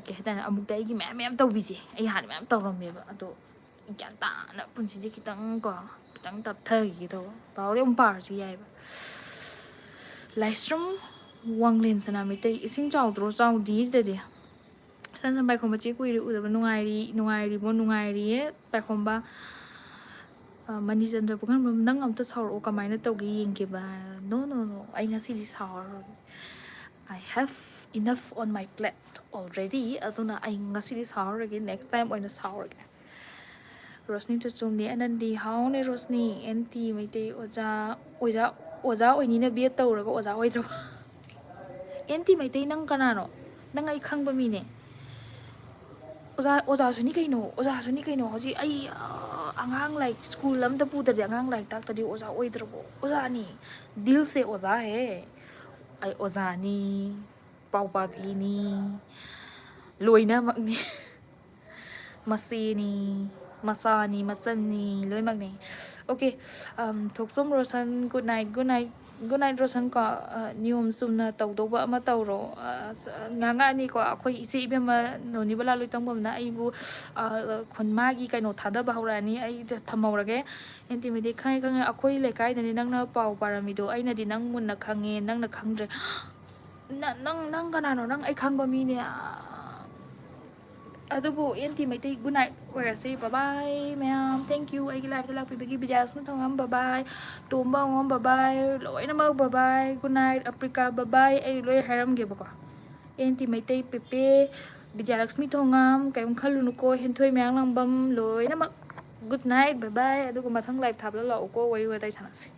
ꯀꯩ ꯍꯥꯏꯇꯥꯔꯦ ꯑꯃꯨꯛꯇ ꯑꯩꯒꯤ ꯃꯌꯥꯝ ꯇꯧꯕꯤꯁꯦ ꯑꯩ ꯍꯥꯟꯅ ꯃꯌꯥꯝ ꯇꯧꯔꯝꯃꯦꯕ ꯑꯗꯣ ꯒ꯭ꯌꯥꯟ ꯇꯥꯅ ꯄꯨꯟꯁꯤꯁꯦ ꯈꯤꯇꯪ ꯇꯞꯊꯈꯤꯒꯦ ꯇꯧꯕ ꯄꯥꯎꯗꯤ ꯑꯃꯨꯛ ꯄꯥꯔꯁꯨ ꯌꯥꯏꯕ ꯂꯥꯏꯁ꯭ꯔꯝ ꯋꯥꯡꯂꯦꯟ ꯁꯅꯥ ꯃꯩꯇꯩ ꯏꯁꯤꯡ ꯆꯥꯎꯗ꯭ꯔꯣ ꯆꯥꯎꯗꯤ ꯁꯤꯗꯗꯤ ꯁꯟ ꯄꯥꯏꯈꯣꯝꯕ ꯆꯦ ꯀꯨꯏꯔꯦ ꯎꯗꯕ ꯅꯨꯡꯉꯥꯏꯔꯤꯌꯦ ꯄꯥꯏꯈꯣꯝꯕ ꯃꯅꯤꯆꯟꯗ꯭ꯔ ꯄꯨꯈ꯭ꯔꯝꯕꯝ ꯅꯪ ꯑꯝꯇ ꯁꯥꯎꯔꯛꯑꯣ ꯀꯃꯥꯏꯅ ꯇꯧꯒꯦ ꯌꯦꯡꯒꯦꯕ ꯅꯣ ꯑꯩ ꯉꯁꯤꯗꯤ ꯁꯥꯎꯔꯔꯣꯏ I have enough on my plate already ꯑꯗꯨꯅ ꯑꯩ ꯉꯁꯤꯗꯤ ꯁꯥꯎꯔꯔꯣꯏꯒꯦ ꯅꯦꯛꯁ ꯇꯥꯏꯝ ꯑꯣꯏꯅ ꯁꯥꯎꯔꯒꯦ ꯔꯣꯁꯅꯤ ꯆꯨꯆꯨꯝꯅꯤ ꯑꯅꯟꯗꯤ ꯍꯥꯎꯅꯦ ꯔꯣꯁꯅꯤ ꯑꯦꯟꯇꯤ ꯃꯩꯇꯩ ꯑꯣꯖꯥ ꯑꯣꯏꯅꯤꯅ ꯕꯤ ꯑꯦꯗ ꯇꯧꯔꯒ ꯑꯣꯖꯥ ꯑꯣꯏꯗ꯭ꯔꯕ ꯑꯦꯟꯇꯤ ꯃꯩꯇꯩ ꯅꯪ ꯀꯅꯥꯅꯣ ꯅꯪ ꯑꯩ ꯈꯪꯕ ꯃꯤꯅꯦ ꯑꯣꯖꯥꯁꯨꯅꯤ ꯀꯩꯅꯣ ꯍꯧꯖꯤꯛ ꯑꯩ ꯑꯉꯥꯡ ꯂꯥꯏꯔꯤꯛ ꯁ꯭ꯀꯨꯜ ꯑꯝꯇ ꯄꯨꯗ꯭ꯔꯗꯤ ꯑꯉꯥꯡ ꯂꯥꯏꯔꯤꯛ ꯇꯥꯛꯇꯗꯤ ꯑꯣꯖꯥ ꯑꯣꯏꯗ꯭ꯔꯕꯣ ꯑꯣꯖꯥꯅꯤ ꯗꯤꯜꯁꯦ ꯑꯣꯖꯥꯍꯦ ꯑꯩ ꯑꯣꯖꯥꯅꯤ ꯄꯥꯎ ꯄꯥꯕꯤꯅꯤ ꯂꯣꯏꯅꯃꯛꯅꯤ ꯃꯆꯦꯅꯤ ꯃꯆꯥꯅꯤ ꯃꯆꯟꯅꯤ ꯂꯣꯏꯅꯃꯛꯅꯤ Okay, Thoksom Rosan, good night, good night. Good night Rosan ko niyom sumna tawdoba ama tawro nga ni ko akoy isi ibema no ni bala loy tangbam na aibu khunma gi kaino thada bahurani ai thamawrage intimate khangai khangai akoy lekai dani nangna pau paramido aina di nang munna khange nangna khangdre nang kanano nang ai khangba mi ne adubu enti maitai good night say bye bye ma'am thank you ai live da lakpibagi videos mo thongam bye bye tomba ngom bye bye loina mag bye bye good night Africa bye bye ai loi haram ge bako enti maitai pepe Vidyalaxmi thongam kayum khalunu ko henthoi myang langbam loina mag good night bye bye adugo mathang live thabla lo ko wari watai sanasi